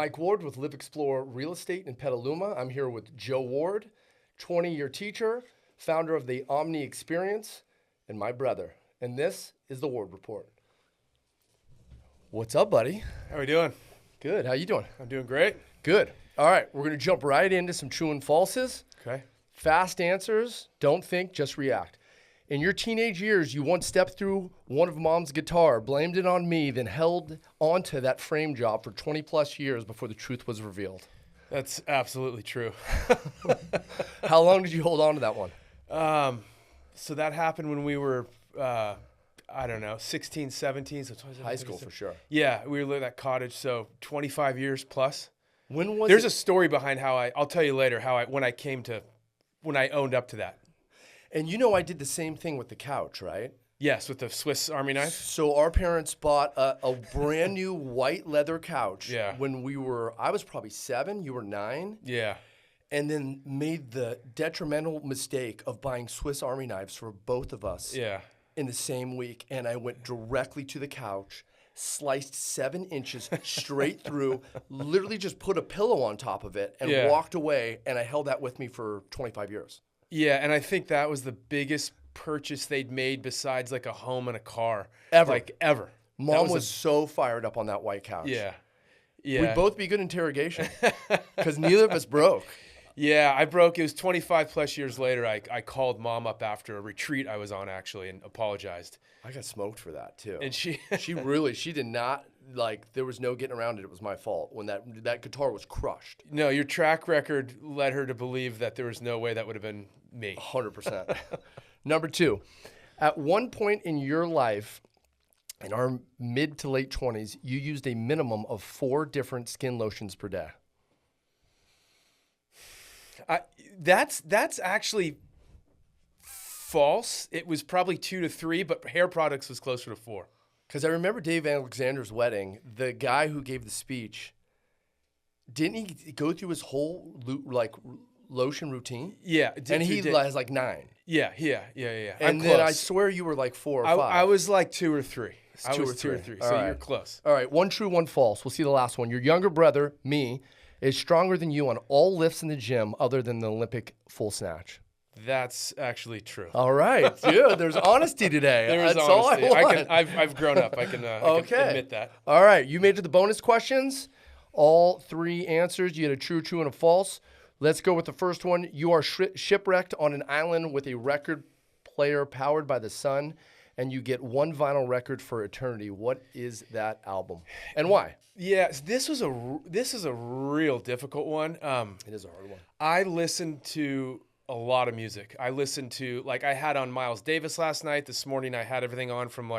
Mike Ward with Live Explore Real Estate in Petaluma. I'm here with Joe Ward, 20-year teacher, founder of the Omni Experience, and my brother. And this is the Ward Report. What's up, buddy? How are we doing? Good. How you doing? I'm doing great. Good. All right, we're going to jump right into some true and falses. Okay. Fast answers. Don't think, just react. In your teenage years, you once stepped through one of mom's guitar, blamed it on me, then held onto that frame job for 20 plus years before the truth was revealed. That's absolutely true. How long did you hold on to that one? So that happened when we were, 16, 17. So High school for sure. Yeah, we were living at that cottage, so 25 years plus. When was There's it? a story behind I'll tell you later when I owned up to that. And you know I did the same thing with the couch, right? Yes, with the Swiss Army knife. So our parents bought a brand new white leather couch Yeah. when I was probably 7, you were 9. Yeah. And then made the detrimental mistake of buying Swiss Army knives for both of us Yeah. in the same week. And I went directly to the couch, sliced 7 inches straight through, literally just put a pillow on top of it and Yeah. walked away. And I held that with me for 25 years. Yeah, and I think that was the biggest purchase they'd made besides like a home and a car. Ever. Like ever. Mom was so fired up on that white couch. Yeah. Yeah. We'd both be good interrogation because neither of us broke. Yeah, I broke. It was 25 plus years later. I called mom up after a retreat I was on actually and apologized. I got smoked for that too. And she she did not, there was no getting around it. It was my fault when that guitar was crushed. No, your track record led her to believe that there was no way that would have been me. 100%. Number 2, at one point in your life, in our mid to late 20s, you used a minimum of 4 different skin lotions per day. That's actually false. It was probably 2 to 3, but hair products was closer to 4. Because I remember Dave Alexander's wedding, the guy who gave the speech, didn't he go through his whole lotion routine? Yeah. And he has like 9. Yeah. And then I swear you were like 4 or 5. I was like 2 or 3. I was 2 or 3. All So right. you're close. All right, 1 true, 1 false. We'll see the last one. Your younger brother, me, is stronger than you on all lifts in the gym other than the Olympic full snatch. That's actually true. All right, dude. There's honesty today. There's That's honesty. all I want. I've grown up. I can admit that. All right, you made it to the bonus questions. All 3 answers. You had a true, and a false. Let's go with the first one. You are shipwrecked on an island with a record player powered by the sun, and you get 1 vinyl record for eternity. What is that album, and why? Yeah, this is a real difficult one. It is a hard one. I listened to a lot of music. I listened to, I had on Miles Davis last night. This morning I had everything on from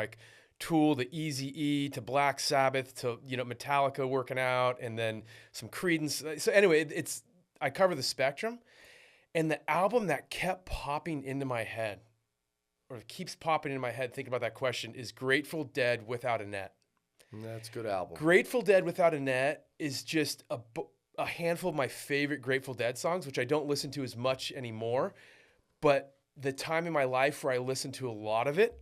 Tool to Eazy-E to Black Sabbath to Metallica working out, and then some Creedence. So anyway, I cover the spectrum, and the album that kept popping into my head, or keeps popping into my head thinking about that question, is Grateful Dead Without a Net. That's a good album. Grateful Dead Without a Net is just a handful of my favorite Grateful Dead songs, which I don't listen to as much anymore. But the time in my life where I listened to a lot of it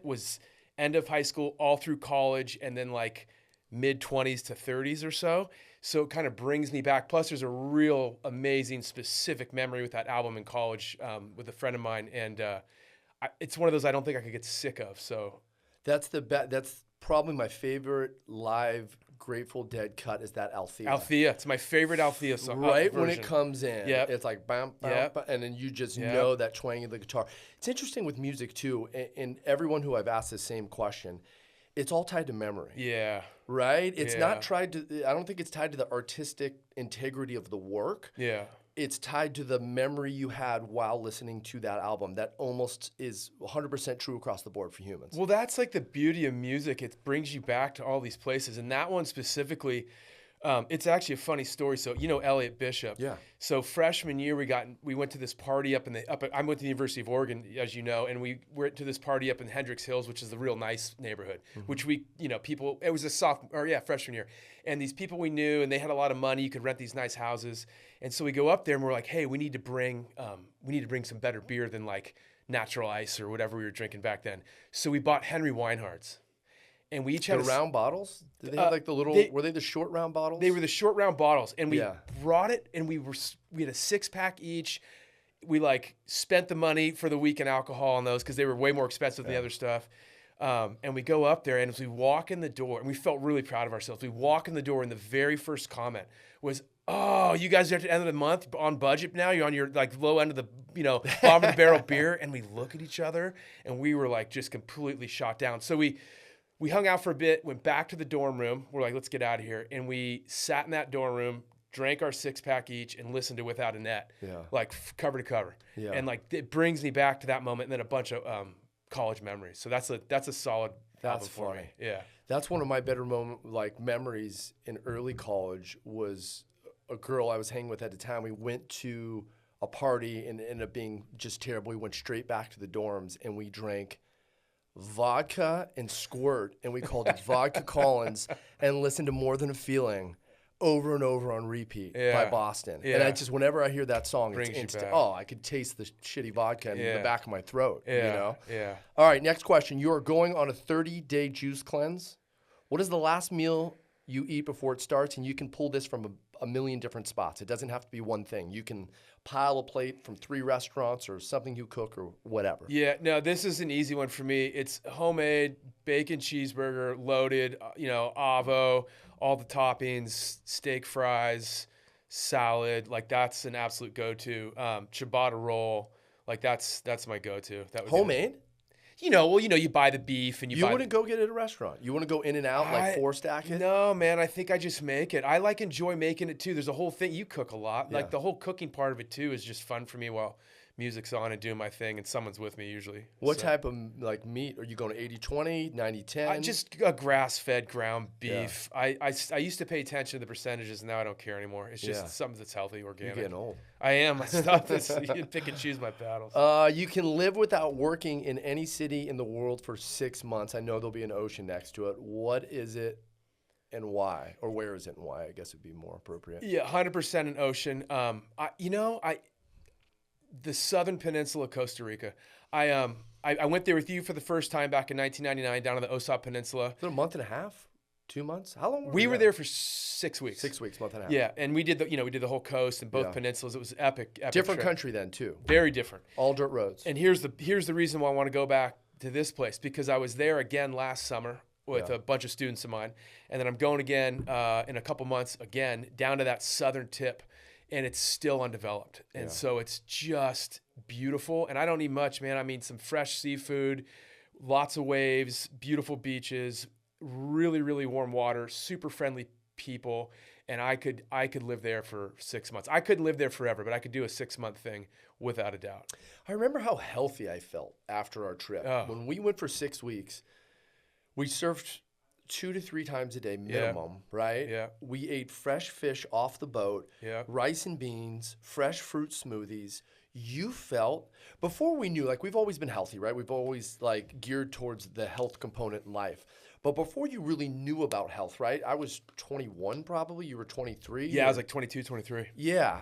was end of high school, all through college, and then mid 20s to 30s or so. So it kind of brings me back. Plus, there's a real amazing specific memory with that album in college with a friend of mine. And it's one of those I don't think I could get sick of. So that's probably my favorite live Grateful Dead cut is that Althea. Althea. It's my favorite Althea song. Right when it comes in, Yep. it's like bam, bam, Yep. bam, and then you just Yep. know that twang of the guitar. It's interesting with music too, and everyone who I've asked the same question, it's all tied to memory. Yeah. Right? It's Yeah. not tied to, I don't think it's tied to the artistic integrity of the work. Yeah. It's tied to the memory you had while listening to that album. That almost is 100% true across the board for humans. Well, that's the beauty of music. It brings you back to all these places. And that one specifically, it's actually a funny story. So, Elliot Bishop. Yeah. So freshman year, we went to this party I went to the University of Oregon, as you know, and we went to this party up in Hendricks Hills, which is a real nice neighborhood, which it was freshman year. And these people we knew, and they had a lot of money. You could rent these nice houses. And so we go up there and we're like, hey, we need to bring some better beer than Natural Ice or whatever we were drinking back then. So we bought Henry Weinhard's. and we each The had round bottles? Did they have like the little? Were they the short round bottles? They were the short round bottles, and we Yeah. brought it, and we had a 6-pack each. We like spent the money for the week in alcohol on those because they were way more expensive than the other stuff. And we go up there, and as we walk in the door, and we felt really proud of ourselves. We walk in the door, and the very first comment was, "Oh, you guys are at the end of the month on budget now. You're on your like low end of the bottom of the barrel beer." And we look at each other, and we were like just completely shot down. So we hung out for a bit, went back to the dorm room. We're like, let's get out of here, and we sat in that dorm room, drank our 6-pack each, and listened to Without a Net, like cover to cover. Yeah. And like it brings me back to that moment, and then a bunch of college memories. So that's a solid. That's album for funny. me. Yeah. That's one of my better memories in early college was a girl I was hanging with at the time. We went to a party and it ended up being just terrible. We went straight back to the dorms and we drank vodka and squirt, and we called it Vodka Collins, and listened to More Than a Feeling over and over on repeat by Boston. And I just, whenever I hear that song, Brings it's you instant. back. Oh, I could taste the shitty vodka in the back of my throat, you know? Yeah. All right, next question. You are going on a 30-day juice cleanse. What is the last meal you eat before it starts? And you can pull this from a million different spots. It doesn't have to be one thing. You can pile a plate from 3 restaurants or something you cook or whatever. Yeah, no, this is an easy one for me. It's homemade bacon cheeseburger, loaded, avo, all the toppings, steak fries, salad. Like that's an absolute go-to. Ciabatta roll, like that's my go-to. That would Homemade? You buy the beef and You wouldn't go get it at a restaurant. You want to go in and out, like 4-stack it? No, man, I think I just make it. I enjoy making it too. There's a whole thing. You cook a lot. Yeah. Like the whole cooking part of it too is just fun for me while music's on and doing my thing and someone's with me usually. What type of meat? Are you going to 80-20, 90-10? Just a grass-fed ground beef. I used to pay attention to the percentages, and now I don't care anymore. It's just something that's healthy, organic. You're getting old. I am. I stop this. You can pick and choose my battles. You can live without working in any city in the world for 6 months. I know there'll be an ocean next to it. What is it and why? Or where is it and why? I guess would be more appropriate. Yeah, 100% an ocean. The southern peninsula of Costa Rica. I went there with you for the first time back in 1999 down on the Osap Peninsula. Is it a month and a half? 2 months? How long were we were there for 6 weeks. 6 weeks, month and a half. Yeah, and we did the whole coast and both peninsulas. It was epic Different trip. country then too. Very different. All dirt roads. And here's the reason why I want to go back to this place, because I was there again last summer with a bunch of students of mine, and then I'm going again in a couple months again down to that southern tip, and it's still undeveloped. And so it's just beautiful. And I don't need much, man. I mean, some fresh seafood, lots of waves, beautiful beaches, really, really warm water, super friendly people. And I could live there for 6 months. I couldn't live there forever, but I could do a 6-month thing without a doubt. I remember how healthy I felt after our trip. Oh. When we went for 6 weeks, we surfed 2 to 3 times a day minimum, right? Yeah. We ate fresh fish off the boat, rice and beans, fresh fruit smoothies. You felt, before we knew, we've always been healthy, right? We've always geared towards the health component in life. But before you really knew about health, right? I was 21 probably. You were 23. Yeah, I was 22, 23. Yeah.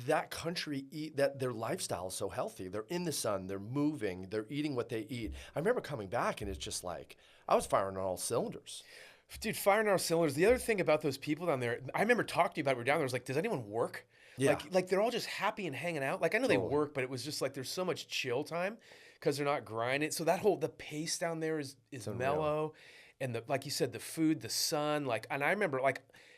That country, their lifestyle is so healthy. They're in the sun. They're moving. They're eating what they eat. I remember coming back and it's just I was firing on all cylinders. Dude, firing on all cylinders. The other thing about those people down there, I remember talking to you about it. We were down there. I was does anyone work? Yeah. They're all just happy and hanging out. I know they work, but it was just there's so much chill time because they're not grinding. So the pace down there is mellow, and like you said, the food, the sun, and I remember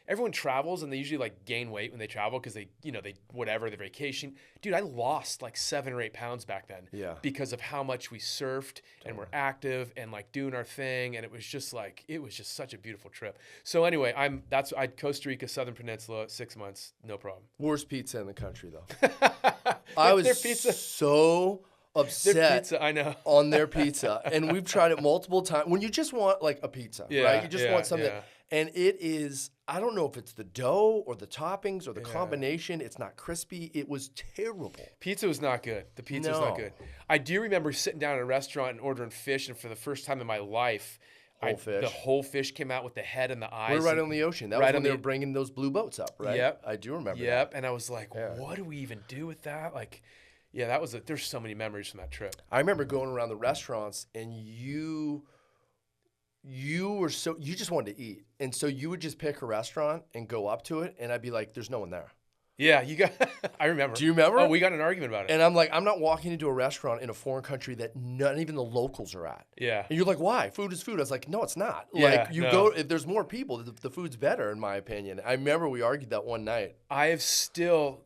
everyone travels and they usually gain weight when they travel because they their vacation. Dude, I lost 7 or 8 pounds back then. Yeah. Because of how much we surfed and were active and doing our thing, and it was just such a beautiful trip. So anyway, Costa Rica, Southern Peninsula, 6 months, no problem. Worst pizza in the country though. I was so upset their pizza, I know. on their pizza, and we've tried it multiple times. When you just want a pizza, right? You just want something. Yeah. And it is, I don't know if it's the dough or the toppings or the combination. It's not crispy. It was terrible. Pizza was not good. The pizza was not good. I do remember sitting down at a restaurant and ordering fish, and for the first time in my life, the whole fish came out with the head and the eyes. We're right on the ocean. That was when they were bringing those blue boats up, right? Yep. I do remember that. Yep. And I was what do we even do with that? There's so many memories from that trip. I remember going around the restaurants and you just wanted to eat. And so you would just pick a restaurant and go up to it. And I'd be like, there's no one there. Yeah, you got. I remember. Do you remember? Oh, we got in an argument about it. And I'm like, I'm not walking into a restaurant in a foreign country that not even the locals are at. Yeah. And you're like, why? Food is food. I was like, no, it's not. Yeah, Like, you no. go, if there's more people, the food's better, in my opinion. I remember we argued that one night. I still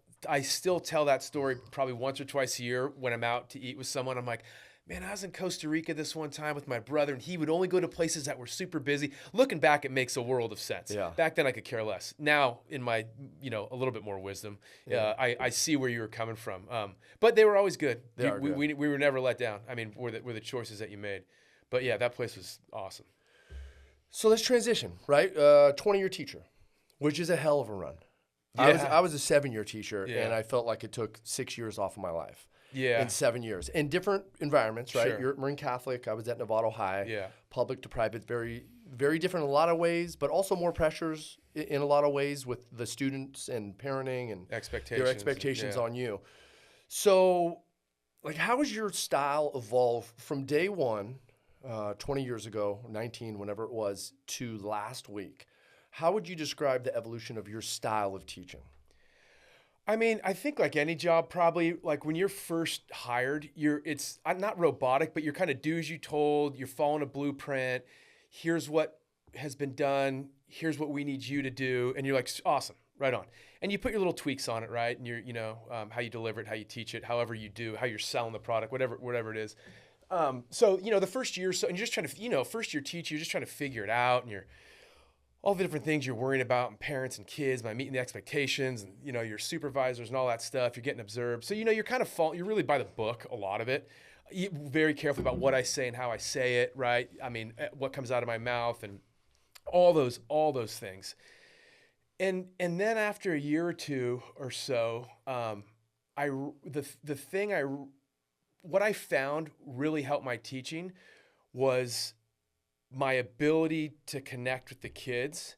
tell that story probably once or twice a year when I'm out to eat with someone. I'm like, man, I was in Costa Rica this one time with my brother, and he would only go to places that were super busy. Looking back, it makes a world of sense. Yeah. Back then, I could care less. Now, in my, a little bit more wisdom, I see where you were coming from. But they were always good. We were never let down. I mean, were the choices that you made. But yeah, that place was awesome. So let's transition, right? 20-year teacher, which is a hell of a run. Yeah. I was a 7-year teacher, Yeah. and I felt like it took 6 years off of my life. Yeah. In 7 years. In different environments, right? Sure. You're Marine Catholic. I was at Novato High. Yeah. Public to private, very, very different in a lot of ways, but also more pressures in a lot of ways with the students and parenting and Expectations. their expectations Yeah. on you. So, like, how has your style evolved from day one, 20 years ago, 19, whenever it was, to last week? How would you describe the evolution of your style of teaching? I mean, I think like any job, probably like when you're first hired, it's not robotic, but you're kind of do as you told. You're following a blueprint. Here's what has been done. Here's what we need you to do, and you're like, awesome, right on. And you put your little tweaks on it, right? And how you deliver it, how you teach it, however you do, how you're selling the product, whatever it is. So the first year, and you're just trying to, first year teach, you're just trying to figure it out, and you're all the different things you're worrying about, and parents and kids by meeting the expectations, and your supervisors and all that stuff. You're getting observed, so you're kind of you're really by the book a lot of it. Very careful about what I say and how I say it, right? I mean, what comes out of my mouth and all those things. And then after a year or two or so, what I found really helped my teaching was my ability to connect with the kids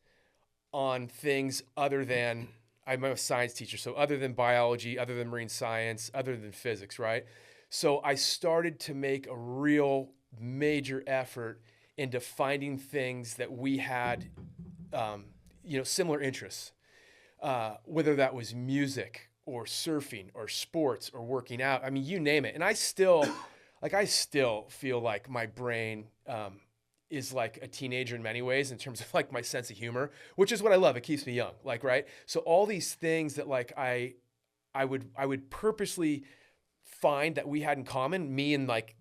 on things other than, I'm a science teacher, so other than biology, other than marine science, other than physics, right? So I started to make a real major effort into finding things that we had, similar interests, whether that was music or surfing or sports or working out. I mean, you name it. And I still feel like my brain, is like a teenager in many ways in terms of like my sense of humor, which is what I love. It keeps me young, like, right? So all these things that like I would purposely find that we had in common, me and like,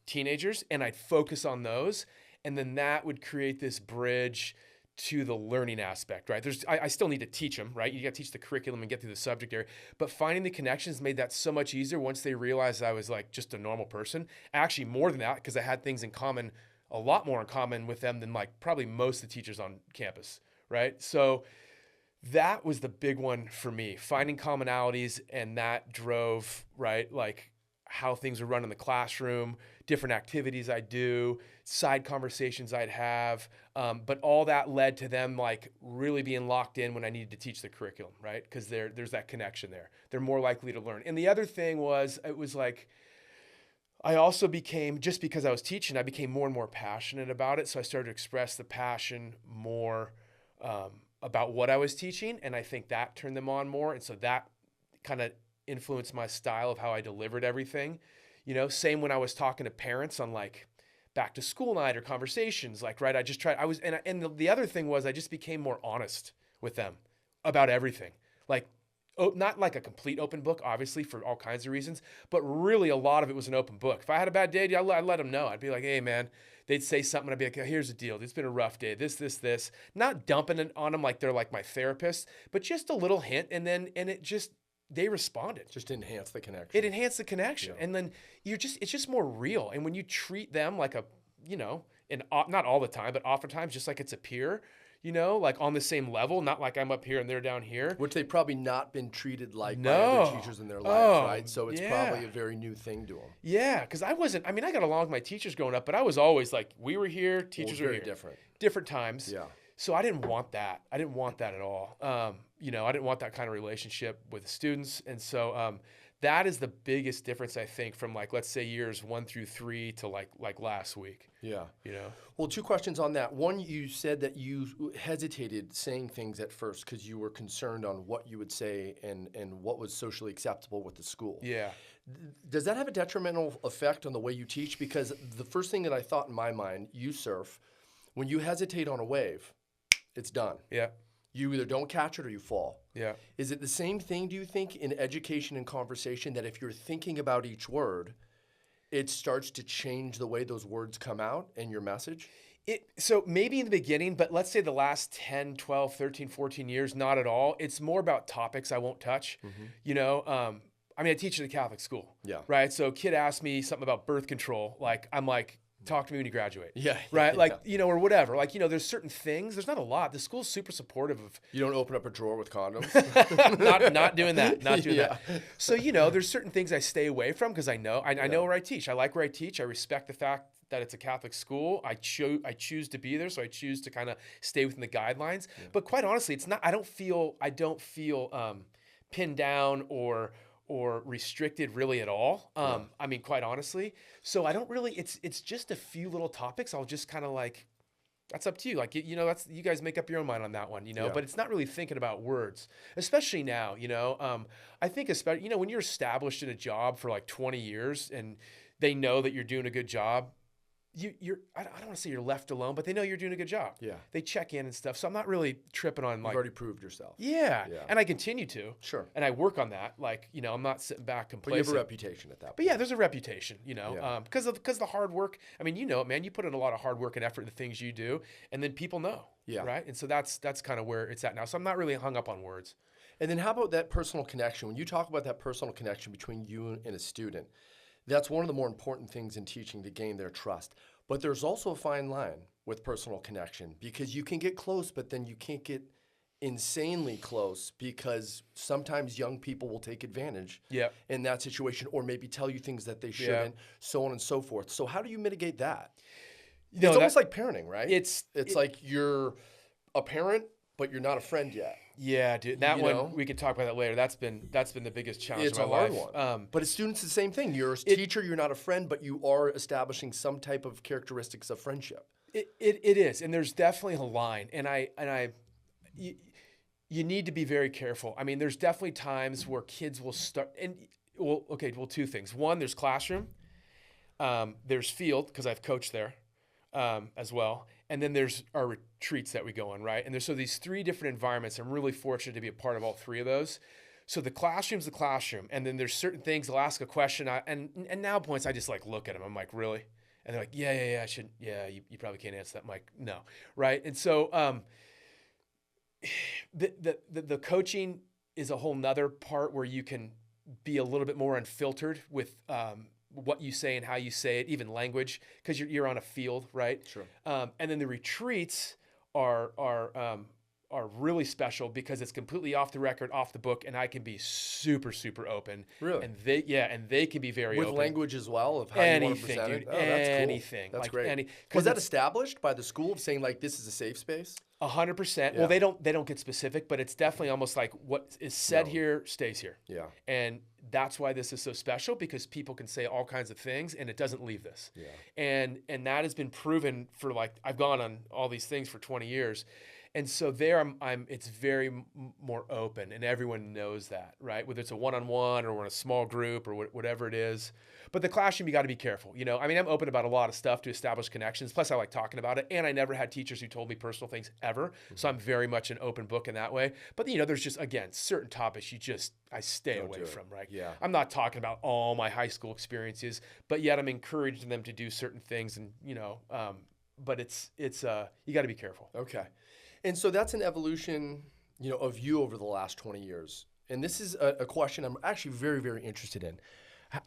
teenagers, and I'd focus on those. And then that would create this bridge to the learning aspect, right? I still need to teach them, right? You got to teach the curriculum and get through the subject area, but finding the connections made that so much easier once they realized I was like just a normal person. Actually, more than that, because I had things in common, a lot more in common with them than like probably most of the teachers on campus, right? So that was the big one for me, finding commonalities, and that drove, right, like how things would run in the classroom, different activities I'd do, side conversations I'd have, but all that led to them like really being locked in when I needed to teach the curriculum, right? Because there's that connection there. They're more likely to learn. And the other thing was, it was like, I also became, just because I was teaching, I became more and more passionate about it. So I started to express the passion more about what I was teaching. And I think that turned them on more. And so that kind of influenced my style of how I delivered everything. Same when I was talking to parents on like back to school night or conversations, like, right. And the other thing was I just became more honest with them about everything. Like, not like a complete open book, obviously, for all kinds of reasons, but really a lot of it was an open book. If I had a bad day, I'd let them know. I'd be like, hey, man, they'd say something. I'd be like, oh, here's the deal. It's been a rough day. This. Not dumping it on them like they're like my therapist, but just a little hint. And they responded. Just enhance the connection. It enhanced the connection. Yeah. And then it's just more real. And when you treat them like and not all the time, but oftentimes just like it's a peer, like on the same level, not like I'm up here and they're down here. Which they've probably not been treated like by other teachers in their lives, right? So it's probably a very new thing to them. Yeah, because I got along with my teachers growing up, but I was always like, we were here, teachers were here. Different. Different times. Yeah. So I didn't want that. I didn't want that at all. I didn't want that kind of relationship with the students. And so that is the biggest difference, I think, from like, let's say years 1 through 3 to like last week. Yeah. You know? Well, two questions on that. One, you said that you hesitated saying things at first because you were concerned on what you would say and what was socially acceptable with the school. Yeah. Does that have a detrimental effect on the way you teach? Because the first thing that I thought in my mind, you surf, when you hesitate on a wave, it's done. Yeah. You either don't catch it or you fall. Yeah. Is it the same thing, do you think, in education and conversation, that if you're thinking about each word, it starts to change the way those words come out and your message? So maybe in the beginning, but let's say the last 10, 12, 13, 14 years, not at all. It's more about topics I won't touch. You know, I mean, I teach at a Catholic school. Yeah. Right? So a kid asked me something about birth control. Like, I'm like, talk to me when you graduate. Yeah. Right? Like, Yeah. you know, or whatever. Like, you know, there's certain things. There's not a lot. The school's super supportive of. You don't open up a drawer with condoms? not doing that. Not doing Yeah. that. So, you know, there's certain things I stay away from because I know where I teach. I like where I teach. I respect the fact that it's a Catholic school. I choose to be there, so I choose to kind of stay within the guidelines. Yeah. But quite honestly, it's not. I don't feel pinned down or restricted really at all. I mean, quite honestly. So I don't really. It's just a few little topics. I'll just kind of like. That's up to you. Like, you know, that's, you guys make up your own mind on that one, you know, Yeah. but it's not really thinking about words, especially now, you know. I think especially, you know, when you're established in a job for like 20 years and they know that you're doing a good job, I don't want to say you're left alone, but they know you're doing a good job. Yeah. They check in and stuff. So I'm not really tripping on like. You've already proved yourself. Yeah. Yeah. And I continue to. Sure. And I work on that. Like, you know, I'm not sitting back But you complacent. have a reputation at that point. But yeah, there's a reputation, you know, Yeah. because of the hard work. I mean, you know, man, you put in a lot of hard work and effort in the things you do, and then people know. Yeah. Right. And so that's kind of where it's at now. So I'm not really hung up on words. And then how about that personal connection? When you talk about that personal connection between you and a student, that's one of the more important things in teaching, to gain their trust. But there's also a fine line with personal connection, because you can get close, but then you can't get insanely close, because sometimes young people will take advantage in that situation, or maybe tell you things that they shouldn't, so on and so forth. So how do you mitigate that? You know, it's almost like parenting, right? It's like you're a parent, but you're not a friend yet. Yeah, dude. That one, we could talk about that later. That's been the biggest challenge It's of my a hard life. one. But as students, the same thing. You're a teacher, you're not a friend, but you are establishing some type of characteristics of friendship. It is, and there's definitely a line, and you need to be very careful. I mean, there's definitely times where kids will start, two things. One, there's classroom. There's field, because I've coached there as well. And then there's our retreats that we go on, right? And there's these 3 different environments. I'm really fortunate to be a part of all 3 of those. So the classroom's the classroom. And then there's certain things, they'll ask a question. And now points, I just like look at them. I'm like, really? And they're like, yeah, I should. Yeah, you probably can't answer that. I'm like, no, right? And so the coaching is a whole nother part where you can be a little bit more unfiltered with what you say and how you say it, even language, because you're on a field, right? Sure. And then the retreats are really special because it's completely off the record, off the book, and I can be super, super open. Really? And they can be very with open. language as well, of how you want to present dude, it. Oh, that's cool. anything. That's like great. Was because that established by the school of saying like this is a safe space? 100%. Yeah. Well, they don't get specific, but it's definitely almost like what is said here stays here. Yeah. And that's why this is so special, because people can say all kinds of things and it doesn't leave this. Yeah. And that has been proven for I've gone on all these things for 20 years. And so there it's very more open, and everyone knows that, right? Whether it's a one-on-one or we're in a small group or whatever it is. But the classroom, you got to be careful. You know, I mean, I'm open about a lot of stuff to establish connections. Plus, I like talking about it. And I never had teachers who told me personal things ever. Mm-hmm. So I'm very much an open book in that way. But, you know, there's just, again, certain topics I stay away from, right? Yeah. I'm not talking about all my high school experiences, but yet I'm encouraging them to do certain things. And, you know, but it's you got to be careful. Okay. And so that's an evolution, you know, of you over the last 20 years. And this is a question I'm actually very, very interested in.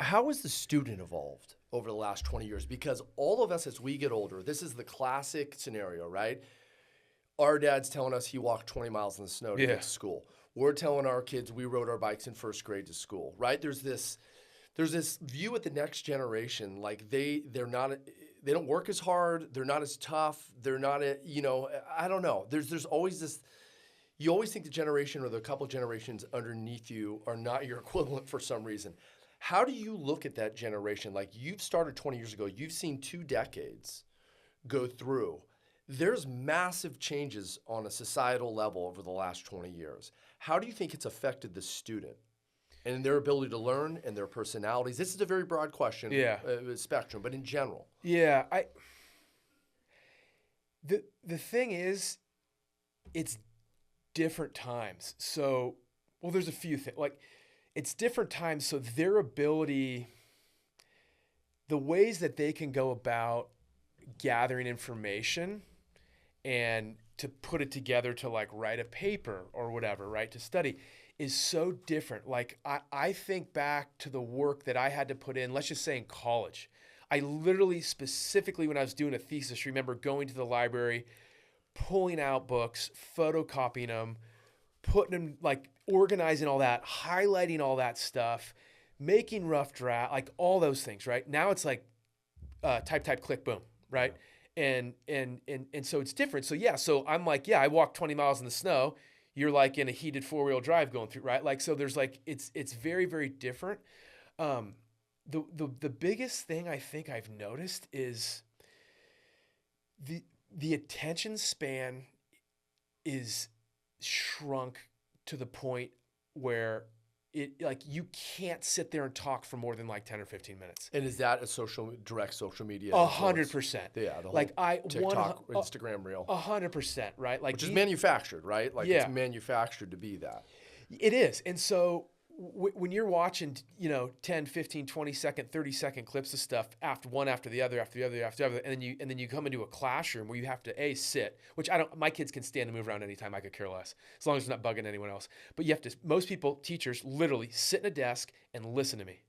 How has the student evolved over the last 20 years? Because all of us, as we get older, this is the classic scenario, right? Our dad's telling us he walked 20 miles in the snow to get to school. We're telling our kids we rode our bikes in first grade to school, right? There's this view at the next generation, like they don't work as hard, they're not as tough, they're not, I don't know. There's always this, you always think the generation or the couple generations underneath you are not your equivalent for some reason. How do you look at that generation? Like you've started 20 years ago, you've seen 2 decades go through. There's massive changes on a societal level over the last 20 years. How do you think it's affected the student and their ability to learn and their personalities? This is a very broad question, Yeah. Spectrum, but in general. Yeah, the thing is, it's different times. So, well, there's a few things. Like, it's different times, so their ability, the ways that they can go about gathering information and to put it together to like write a paper or whatever, right, to study, is so different. Like, I think back to the work that I had to put in, let's just say in college. I literally, specifically when I was doing a thesis, remember going to the library, pulling out books, photocopying them, putting them, like organizing all that, highlighting all that stuff, making rough draft, like all those things, right? Now it's like type, click, boom, right? And so it's different. So yeah, so I'm like, yeah, I walked 20 miles in the snow. You're like in a heated 4-wheel drive going through, right? Like, so there's like, it's very, very different. The biggest thing I think I've noticed is the attention span is shrunk to the point where it, like, you can't sit there and talk for more than like 10 or 15 minutes. And is that a direct social media? 100%. Yeah, the whole Like TikTok, Instagram reel. 100%, right? Like, which is manufactured, right? Like Yeah. it's manufactured to be that. It is. And so when you're watching, 10, 15, 20 second, 30-second clips of stuff after the other, and then you come into a classroom where you have to sit, which my kids can stand and move around anytime, I could care less, as long as it's not bugging anyone else. But you have to, most people, teachers, literally sit in a desk and listen to me.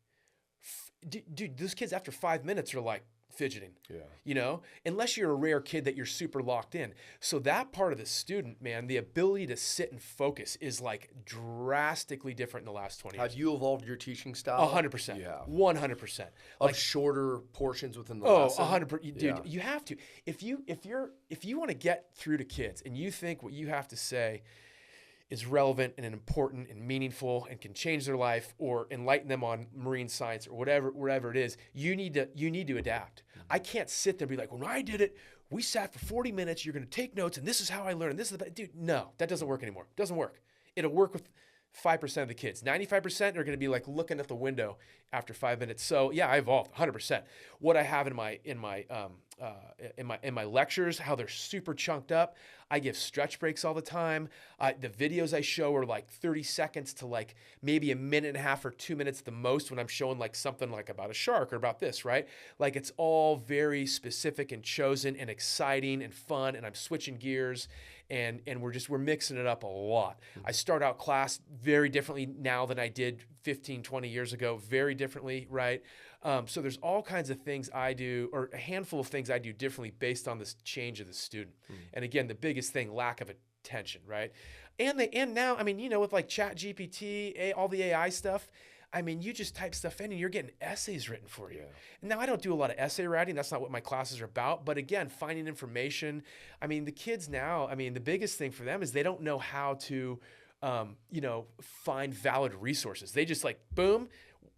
Dude, those kids after 5 minutes are like fidgeting, unless you're a rare kid that you're super locked in. So that part of the student, man, the ability to sit and focus is like drastically different in the last 20 years. Have you evolved your teaching style? 100%. Yeah. 100%. Like shorter portions within the lesson? 100%. Dude, you have to. If you want to get through to kids and you think what you have to say is relevant and important and meaningful and can change their life or enlighten them on marine science or whatever it is, you need to adapt. I can't sit there and be like, when I did it, we sat for 40 minutes, you're going to take notes, and this is how I learned. This is dude, no, that doesn't work anymore. It doesn't work. It'll work with 5% of the kids. 95% are going to be like looking at the window after 5 minutes. So yeah, I evolved 100%. What I have in my lectures, how they're super chunked up. I give stretch breaks all the time. The videos I show are like 30 seconds to like maybe a minute and a half or 2 minutes the most when I'm showing like something like about a shark or about this, right? Like, it's all very specific and chosen and exciting and fun, and I'm switching gears and we're mixing it up a lot. I start out class very differently now than I did 15, 20 years ago, very differently, right? So there's all kinds of things I do, or a handful of things I do differently based on this change of the student. And again, the biggest thing, lack of attention, right? And now, I mean, with like Chat GPT, all the AI stuff, I mean, you just type stuff in and you're getting essays written for you. Yeah. Now, I don't do a lot of essay writing. That's not what my classes are about. But again, finding information. I mean, the kids now, I mean, the biggest thing for them is they don't know how to, find valid resources. They just like, boom,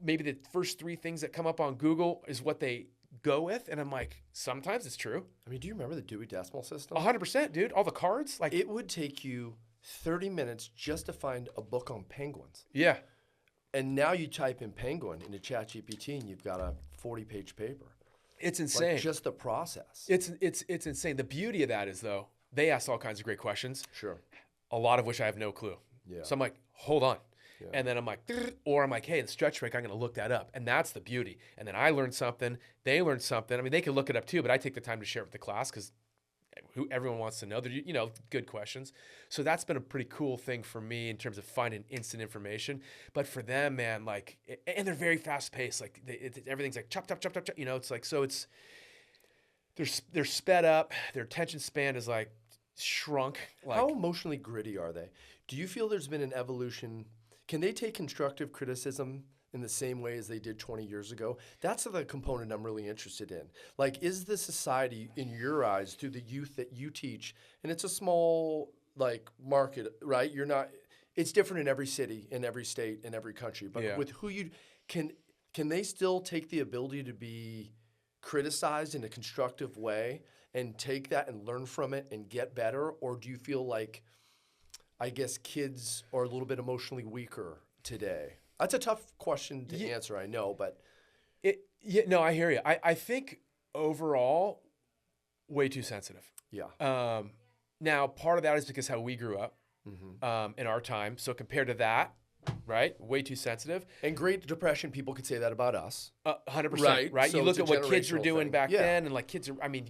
maybe the first 3 things that come up on Google is what they go with. And I'm like, sometimes it's true. I mean, do you remember the Dewey Decimal System? 100%, dude. All the cards. Like, it would take you 30 minutes just to find a book on penguins. Yeah. And now you type in penguin into ChatGPT and you've got a 40-page paper. It's insane. Like, just the process. It's insane. The beauty of that is, though, they ask all kinds of great questions. Sure. A lot of which I have no clue. Yeah. So I'm like, hold on. Yeah. And then I'm like, or I'm like, hey, in stretch break, I'm going to look that up. And that's the beauty. And then I learned something. They learned something. I mean, they could look it up too, but I take the time to share it with the class because everyone wants to know. They're, good questions. So that's been a pretty cool thing for me in terms of finding instant information. But for them, man, like, and they're very fast paced. Like, everything's like chop, chop, chop, chop, chop. It's like, so they're sped up. Their attention span is like shrunk. Like, how emotionally gritty are they? Do you feel there's been an evolution? Can they take constructive criticism in the same way as they did 20 years ago? That's the component I'm really interested in. Like, is the society, in your eyes, through the youth that you teach, and it's a small like market, right? You're not. It's different in every city, in every state, in every country. But Yeah. with who you can they still take the ability to be criticized in a constructive way and take that and learn from it and get better, or do you feel like, I guess, kids are a little bit emotionally weaker today? That's a tough question to answer, I know, but No, I hear you. I think overall, way too sensitive. yeah. Now, part of that is because how we grew up in our time. So compared to that, right, way too sensitive. And Great Depression, people could say that about us. 100%. Right. So you look it's a at what kids were generational doing thing. back Yeah. then, and like kids are, I mean,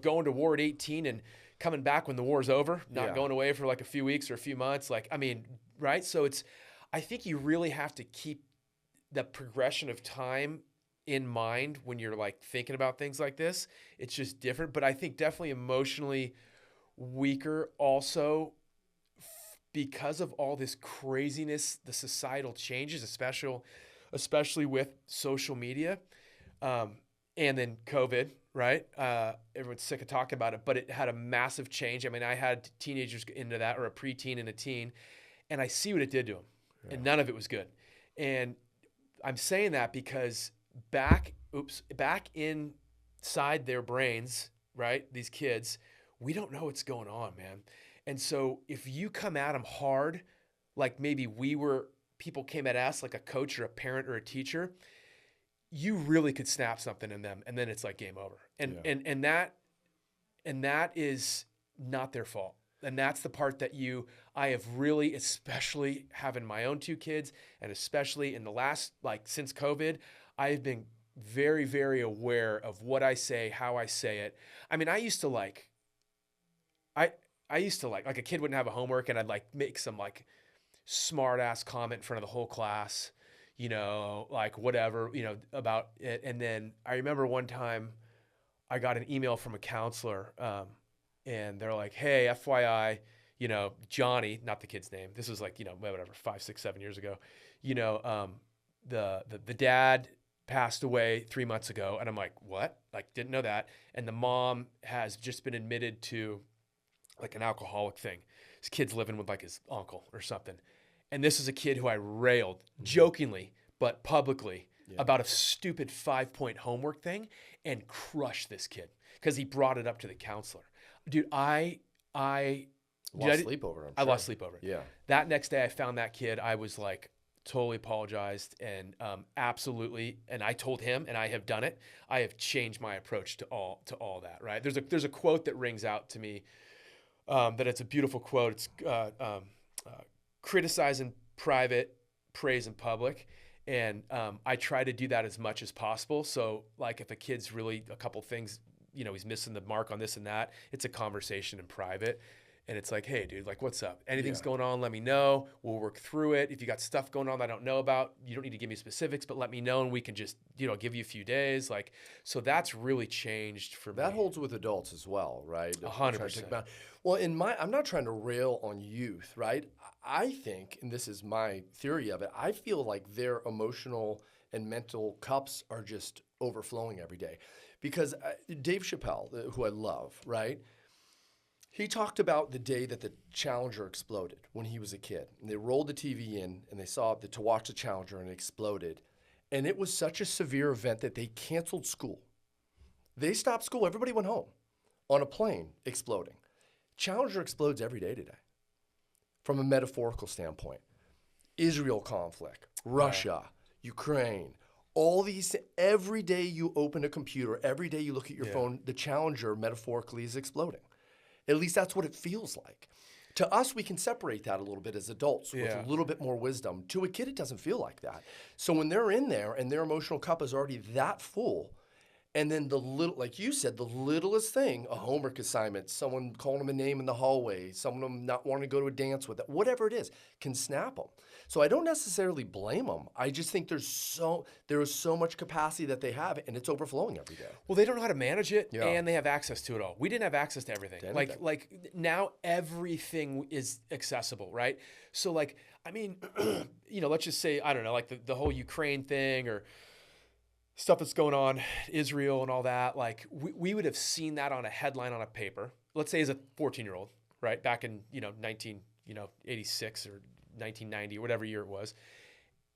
going to war at 18 and coming back when the war's over, not Yeah. going away for like a few weeks or a few months. Like, I mean, right. So I think you really have to keep the progression of time in mind when you're like thinking about things like this. It's just different. But I think definitely emotionally weaker also because of all this craziness, the societal changes, especially with social media, and then COVID, right? Everyone's sick of talking about it, but it had a massive change. I mean, I had teenagers into that, or a preteen and a teen, and I see what it did to them, and none of it was good. And I'm saying that because back inside their brains, right? These kids, we don't know what's going on, man. And so if you come at them hard, like maybe people came at us, like a coach or a parent or a teacher, you really could snap something in them, and then it's like game over. And that is not their fault. And that's the part that I have really, especially having my own two kids, and especially in the last, like since COVID, I have been very, very aware of what I say, how I say it. I mean, I used to like a kid wouldn't have a homework and I'd like make some like smart ass comment in front of the whole class, like whatever, about it. And then I remember one time I got an email from a counselor, and they're like, hey, FYI, Johnny, not the kid's name. This was like, whatever, 5, 6, 7 years ago, the dad passed away 3 months ago. And I'm like, what? Like, didn't know that. And the mom has just been admitted to like an alcoholic thing. His kid's living with like his uncle or something. And this is a kid who I railed jokingly, but publicly about a stupid 5-point homework thing, and crushed this kid because he brought it up to the counselor. Dude, I Lost sleep over him. I lost sleep over it. Yeah. That next day I found that kid. I was like, totally apologized, and absolutely. And I told him, and I have done it. I have changed my approach to all that. Right. There's a quote that rings out to me, that it's a beautiful quote. It's criticize in private, praise in public. And I try to do that as much as possible. So like if a kid's really a couple things, he's missing the mark on this and that, it's a conversation in private. And it's like, hey, dude, like, what's up? Anything's going on, let me know. We'll work through it. If you got stuff going on that I don't know about, you don't need to give me specifics, but let me know and we can just, give you a few days. Like, so that's really changed for me. That holds with adults as well, right? 100%. Well, I'm not trying to rail on youth, right? I think, and this is my theory of it, I feel like their emotional and mental cups are just overflowing every day. Because Dave Chappelle, who I love, right? He talked about the day that the Challenger exploded when he was a kid. And they rolled the TV in and they saw it to watch the Challenger, and it exploded. And it was such a severe event that they canceled school. They stopped school. Everybody went home on a plane exploding. Challenger explodes every day today from a metaphorical standpoint. Israel conflict, Russia, Ukraine, all these, every day you open a computer, every day you look at your phone, the Challenger metaphorically is exploding. At least that's what it feels like. To us, we can separate that a little bit as adults with a little bit more wisdom. To a kid, it doesn't feel like that. So when they're in there and their emotional cup is already that full, and then the little, like you said, the littlest thing, a homework assignment, someone calling them a name in the hallway, someone not wanting to go to a dance with it, whatever it is, can snap them. So I don't necessarily blame them. I just think there is so much capacity that they have, and it's overflowing every day. Well, they don't know how to manage it, and they have access to it all. We didn't have access to everything. Like now everything is accessible, right? So like, I mean, let's just say, I don't know, like the whole Ukraine thing or stuff that's going on, Israel and all that, like we would have seen that on a headline on a paper, let's say as a 14-year-old, right? Back in, 86 or 1990 or whatever year it was.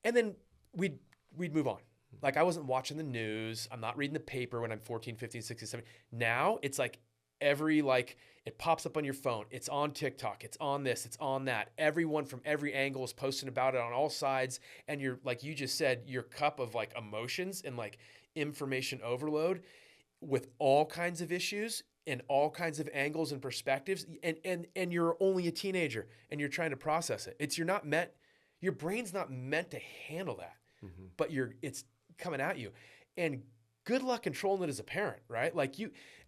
And then we'd move on. Like I wasn't watching the news. I'm not reading the paper when I'm 14, 15, 16, 17. Now it's like it pops up on your phone. It's on TikTok. It's on this. It's on that. Everyone from every angle is posting about it on all sides. And you're, like you just said, your cup of like emotions and like information overload with all kinds of issues and all kinds of angles and perspectives. And you're only a teenager and you're trying to process it. Your brain's not meant to handle that, but it's coming at you. And good luck controlling it as a parent, right? Like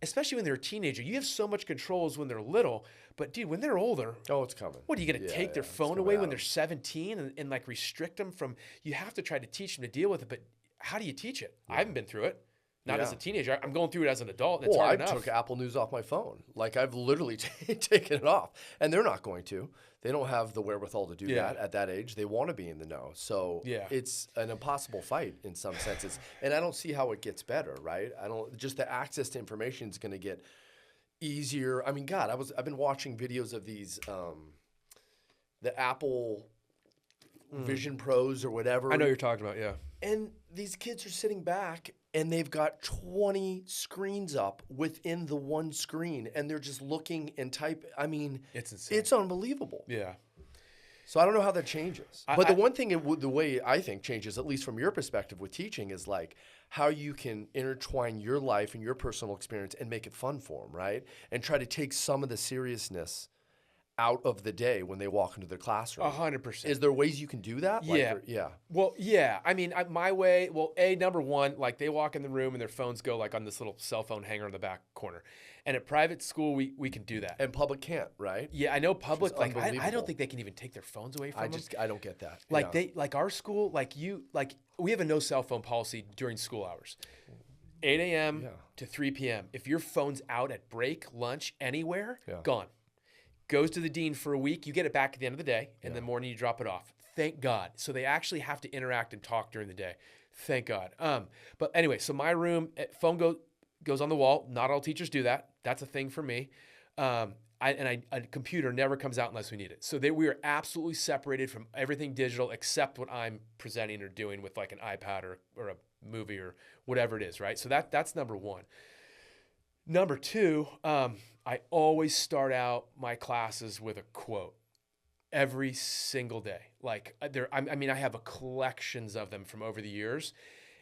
especially when they're a teenager, you have so much controls when they're little, but dude, when they're older, oh, it's coming. what are you going to take their phone away when they're 17 and like restrict them from, you have to try to teach them to deal with it, but how do you teach it? I haven't been through it. Not as a teenager. I'm going through it as an adult. And it's hard enough. I took Apple News off my phone. Like I've literally taken it off, and they're not going to. They don't have the wherewithal to do that at that age. They want to be in the know. So it's an impossible fight in some senses. And I don't see how it gets better, right? Just the access to information is going to get easier. I mean, God, I've been watching videos of these, the Apple Vision Pros or whatever. I know what you're talking about, yeah. And these kids are sitting back and they've got 20 screens up within the one screen and they're just looking and typing. I mean, it's insane. It's unbelievable. Yeah. So I don't know how that changes. But the one thing, the way I think changes, at least from your perspective with teaching, is like how you can intertwine your life and your personal experience and make it fun for them, right? And try to take some of the seriousness out of the day when they walk into their classroom. 100%. Is there ways you can do that? Yeah. Well, yeah. I mean, my way, number one, like they walk in the room and their phones go like on this little cell phone hanger in the back corner. And at private school, we can do that. And public can't, right? Yeah, I know public, like I don't think they can even take their phones away from them. I don't get that. Like our school, we have a no cell phone policy during school hours. 8 a.m. to 3 p.m. If your phone's out at break, lunch, anywhere, gone. Goes to the dean for a week. You get it back at the end of the day. In the morning, you drop it off. Thank God. So they actually have to interact and talk during the day. Thank God. But anyway, so my room, phone goes on the wall. Not all teachers do that. That's a thing for me. A computer never comes out unless we need it. So we are absolutely separated from everything digital except what I'm presenting or doing with like an iPad or a movie or whatever it is, right? So that's number one. Number two, I always start out my classes with a quote every single day. Like I have collections of them from over the years,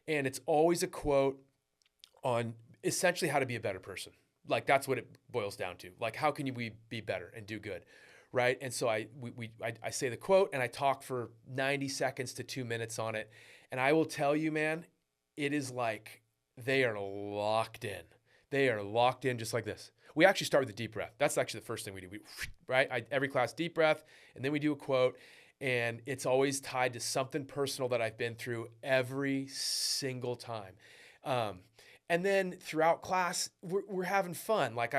and it's always a quote on essentially how to be a better person. Like that's what it boils down to. Like how can we be better and do good, right? And so I say the quote and I talk for 90 seconds to 2 minutes on it, and I will tell you, man, it is like they are locked in. They are locked in just like this. We actually start with a deep breath. That's actually the first thing we do, right? Every class, deep breath, and then we do a quote, and it's always tied to something personal that I've been through every single time. And then throughout class, we're having fun. Like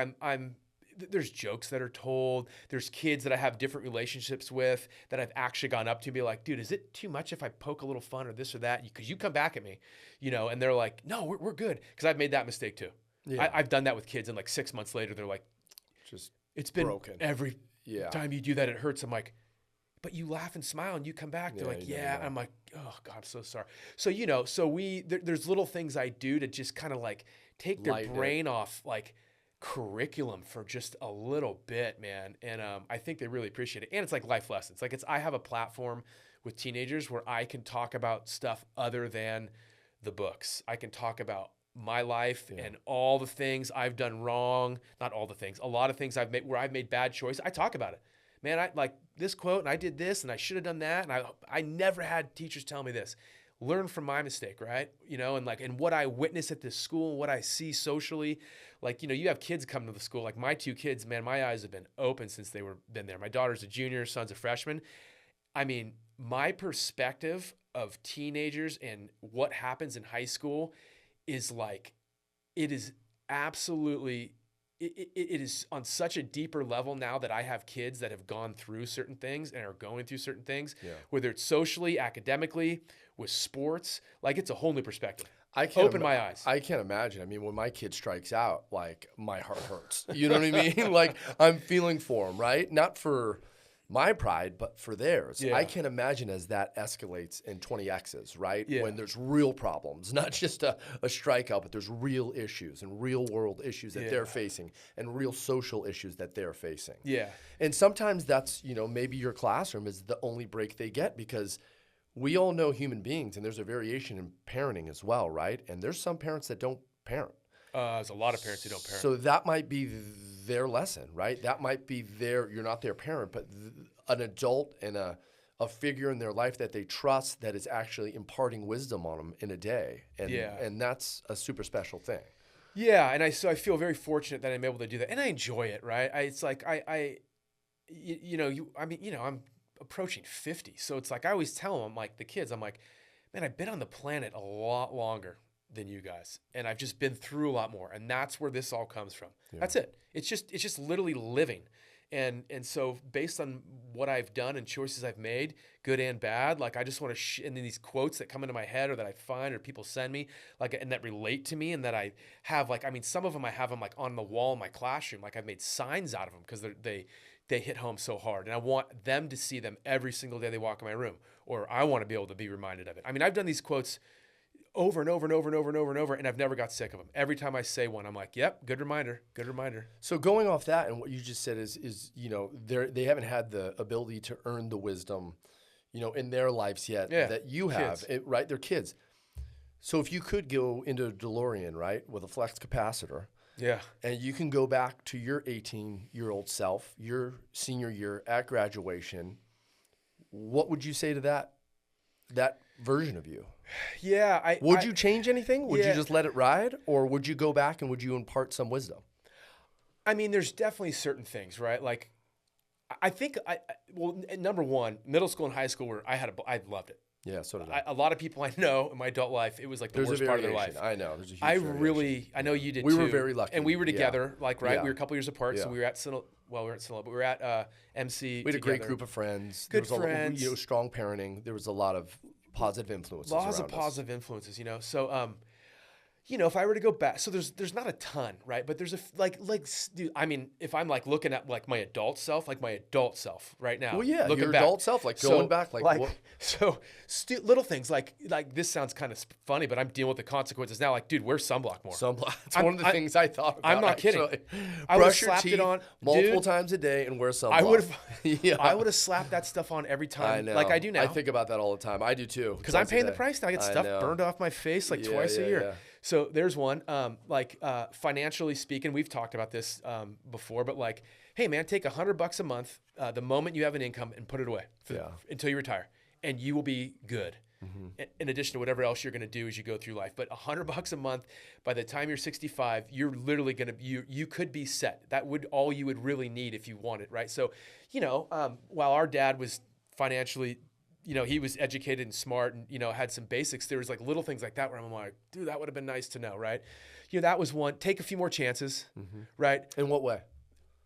there's jokes that are told. There's kids that I have different relationships with that I've actually gone up to and be like, dude, is it too much if I poke a little fun or this or that? Because you come back at me, and they're like, no, we're good. Because I've made that mistake too. Yeah. I've done that with kids, and like 6 months later, they're like, it's been broken. Every time you do that, it hurts. I'm like, but you laugh and smile and you come back. They're like, yeah. I'm like, oh God, I'm so sorry. So, there's little things I do to just kind of like take their brain off like curriculum for just a little bit, man. And I think they really appreciate it. And it's like life lessons. Like I have a platform with teenagers where I can talk about stuff other than the books. I can talk about my life and all the things I've done wrong. Not all the things, a lot of things where I've made bad choices. I talk about it. Man, I like this quote and I did this and I should have done that. And I never had teachers tell me this. Learn from my mistake, right? And what I witness at this school, what I see socially. Like, you have kids come to the school. Like my two kids, man, my eyes have been open since been there. My daughter's a junior, son's a freshman. I mean, my perspective of teenagers and what happens in high school is like, it is absolutely it is on such a deeper level now that I have kids that have gone through certain things and are going through certain things, whether it's socially, academically, with sports. Like, it's a whole new perspective. Open my eyes. I can't imagine. I mean, when my kid strikes out, like, my heart hurts. You know what I mean? Like, I'm feeling for him, right? Not for my pride, but for theirs. Yeah. I can't imagine as that escalates in 20X's, right? Yeah. When there's real problems, not just a strikeout, but there's real issues and real world issues that they're facing and real social issues that they're facing. Yeah. And sometimes that's, maybe your classroom is the only break they get, because we all know human beings, and there's a variation in parenting as well, right? And there's some parents that don't parent. There's a lot of parents who don't parent. So that might be their lesson, right? That might be you're not their parent, but an adult and a figure in their life that they trust that is actually imparting wisdom on them in a day. And that's a super special thing. Yeah, and so I feel very fortunate that I'm able to do that, and I enjoy it, right? It's like I'm approaching 50, so it's like I always tell them, like the kids, I'm like, man, I've been on the planet a lot longer than you guys, and I've just been through a lot more, and that's where this all comes from. Yeah. That's it. It's just literally living, and so based on what I've done and choices I've made, good and bad, like I just want to and then these quotes that come into my head or that I find or people send me, like, and that relate to me, and that I have, like, I mean, some of them I have them like on the wall in my classroom, like I've made signs out of them because they hit home so hard, and I want them to see them every single day they walk in my room, or I want to be able to be reminded of it. I mean, I've done these quotes over and over and over and over and over and over, and I've never got sick of them. Every time I say one, I'm like, yep, good reminder, good reminder. So going off that, and what you just said is they haven't had the ability to earn the wisdom, in their lives yet that you have, right? They're kids. So if you could go into a DeLorean, right, with a flex capacitor, and you can go back to your 18-year-old self, your senior year at graduation, what would you say to that version of you? Yeah. Would you change anything? Would you just let it ride? Or would you go back and would you impart some wisdom? I mean, there's definitely certain things, right? Like, I think, number one, middle school and high school, where I loved it. Yeah, so did I. A lot of people I know in my adult life, it was like the worst part of their life. I know. There's a huge variation. I know you did too. We were very lucky. And we were together, right? Yeah. We were a couple years apart, so we were at we were at MC. We had a great group of friends. Good friends. Strong parenting. There was a lot of positive influences. Lots of positive influences, So, if I were to go back, so there's not a ton, right? But there's dude, I mean, if I'm like looking at like my adult self right now. Well, yeah, looking your back. adult self, like going back, like what? So little things like this sounds kind of funny, but I'm dealing with the consequences now. Like, dude, wear sunblock more. Sunblock. It's one of the things I thought about. I'm not kidding. I brush your teeth multiple times a day and wear sunblock. I would have slapped that stuff on every time, like I do now. I think about that all the time. I do too. Because I'm paying the price now. I get stuff burned off my face like twice a year. Yeah. So there's one, financially speaking, we've talked about this before, but like, hey man, take $100 a month the moment you have an income and put it away until you retire, and you will be good. Mm-hmm. In addition to whatever else you're going to do as you go through life, but $100 a month, by the time you're 65, you're literally going to you could be set. That would all you would really need if you wanted, right? So, while our dad was financially, he was educated and smart and, had some basics, there was like little things like that where I'm like, dude, that would have been nice to know, right? That was one. Take a few more chances, right? In what way?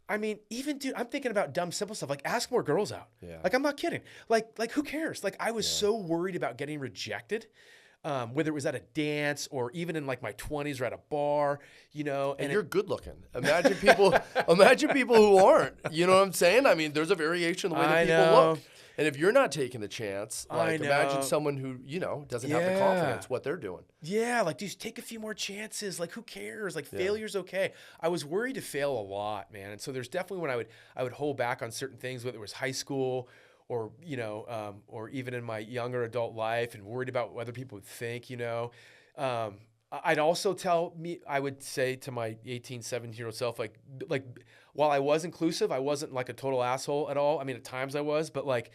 I mean, even, dude, I'm thinking about dumb, simple stuff, like ask more girls out. Yeah. Like, I'm not kidding. Like who cares? Like, I was so worried about getting rejected, whether it was at a dance or even in like my 20s or at a bar, And you're good looking. Imagine people who aren't. You know what I'm saying? I mean, there's a variation in the way that people look. And if you're not taking the chance, imagine someone who, doesn't have the confidence, what they're doing. Yeah, like, dude, take a few more chances. Like, who cares? Like, failure's okay. I was worried to fail a lot, man. And so there's definitely when I would hold back on certain things, whether it was high school or, or even in my younger adult life, and worried about what other people would think, I'd also I would say to my 18, 17-year-old self, like while I was inclusive, I wasn't like a total asshole at all. I mean, at times I was, but like,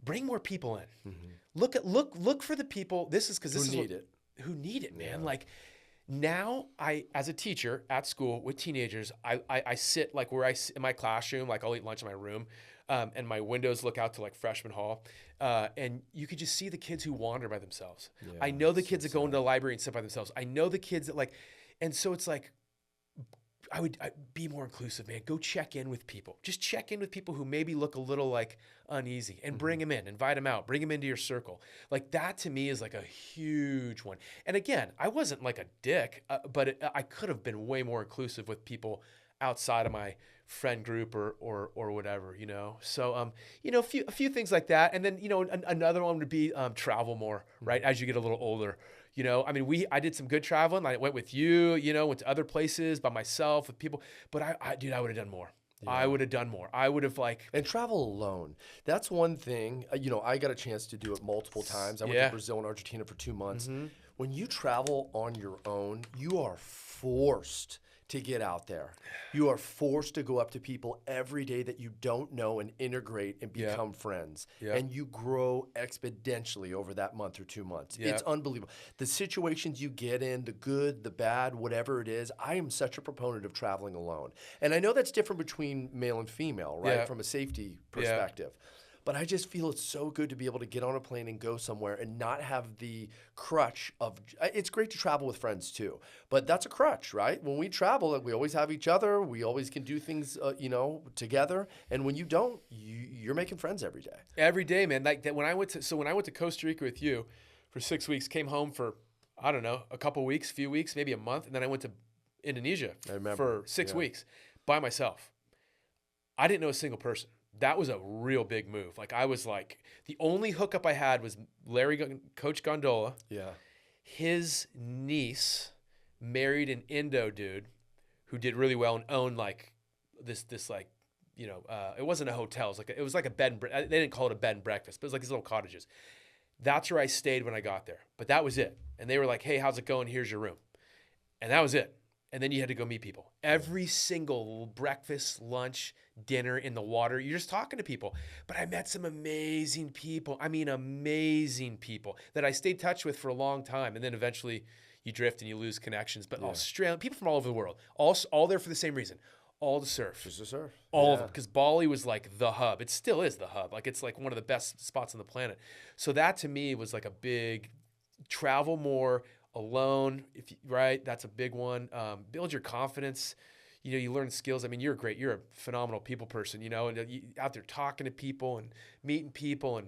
bring more people in. Mm-hmm. Look for the people. Who need it, man. Yeah. Like, now as a teacher at school with teenagers, I sit like where I sit in my classroom, like I'll eat lunch in my room, and my windows look out to like freshman hall. And you could just see the kids who wander by themselves. Yeah, I know the kids that go into the library and sit by themselves. I know the kids that and so it's like, I'd be more inclusive, man. Go check in with people. Just check in with people who maybe look a little like uneasy, and bring them in, invite them out, bring them into your circle. Like that to me is like a huge one. And again, I wasn't like a dick, but I could have been way more inclusive with people outside of my friend group or whatever, you know? So, you know, a few things like that. And then, you know, another one would be travel more, right? As you get a little older. You know, I mean, I did some good traveling. I went with you, you know, went to other places by myself with people. But dude, I would have done more. Yeah. I would have done more. I would have And travel alone. That's one thing. You know, I got a chance to do it multiple times. I went to Brazil and Argentina for 2 months. When you travel on your own, you are forced to get out there. You are forced to go up to people every day that you don't know and integrate and become friends. And you grow exponentially over that month or 2 months. It's unbelievable. The situations you get in, the good, the bad, whatever it is, I am such a proponent of traveling alone. And I know that's different between male and female, right? From a safety perspective. But I just feel it's so good to be able to get on a plane and go somewhere and not have the crutch of, it's great to travel with friends too, but that's a crutch, right? When we travel, we always have each other. We always can do things, you know, together. And when you don't, you're making friends every day. Every day, man. Like that when I went to Costa Rica with you for 6 weeks, came home for, I don't know, a couple weeks, few weeks, maybe a month. And then I went to Indonesia for 6 weeks by myself. I didn't know a single person. That was a real big move. Like I was like, the only hookup I had was Coach Gondola. Yeah. His niece married an Indo dude who did really well and owned like this like, you know, it wasn't a hotel. It was like a bed and they didn't call it a bed and breakfast, but it was like these little cottages. That's where I stayed when I got there. But that was it. And they were like, hey, how's it going? Here's your room. And that was it. And then you had to go meet people. Every single breakfast, lunch, dinner, in the water, you're just talking to people. But I met some amazing people. I mean, amazing people that I stayed in touch with for a long time. And then eventually you drift and you lose connections. But Australian people from all over the world, all there for the same reason. All to surf. Just to surf. All of them. Because Bali was like the hub. It still is the hub. Like it's like one of the best spots on the planet. So that to me was like a big travel more, alone, right? That's a big one. Build your confidence. You know, you learn skills. I mean, you're a phenomenal people person, you know, and you out there talking to people and meeting people. And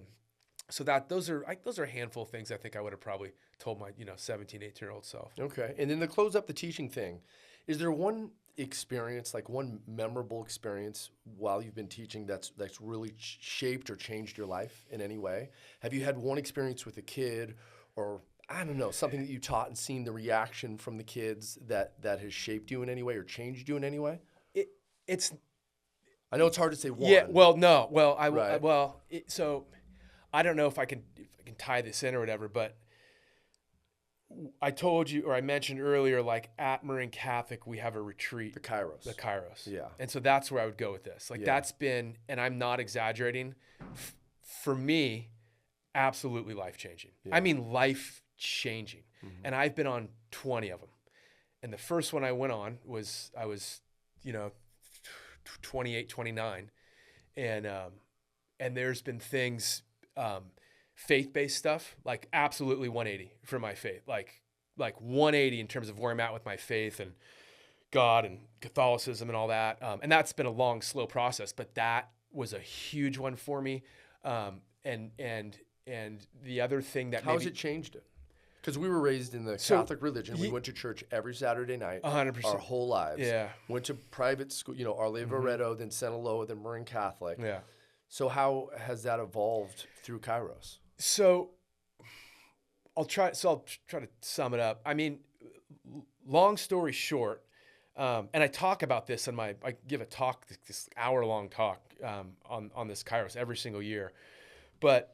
so those are a handful of things I think I would have probably told my, 17, 18-year-old self. Okay. And then to close up the teaching thing, is there one experience, like one memorable experience while you've been teaching that's really shaped or changed your life in any way? Have you had one experience with a kid or I don't know, something that you taught and seen the reaction from the kids that has shaped you in any way or changed you in any way? I know it's hard to say one. Yeah, well, no. Well, so I don't know if I can tie this in or whatever, but I told you, or I mentioned earlier, like at Marin Catholic, we have a retreat. The Kairos. Yeah. And so that's where I would go with this. Like that's been, and I'm not exaggerating, for me, absolutely life-changing. Yeah. I mean, life-changing. Mm-hmm. And I've been on 20 of them. And the first one I went on was, I was, 28, 29. And there's been things, faith-based stuff, like absolutely 180 for my faith. Like 180 in terms of where I'm at with my faith and God and Catholicism and all that. And that's been a long, slow process, but that was a huge one for me. And the other thing that How has it changed it? Because we were raised in the Catholic religion. We went to church every Saturday night. 100%. Our whole lives. Yeah. Went to private school, Our Lady of Loretto, then Sinaloa, then Marin Catholic. Yeah. So how has that evolved through Kairos? So I'll try to sum it up. I mean, long story short, and I talk about this I give a talk, this hour-long talk on this Kairos every single year. But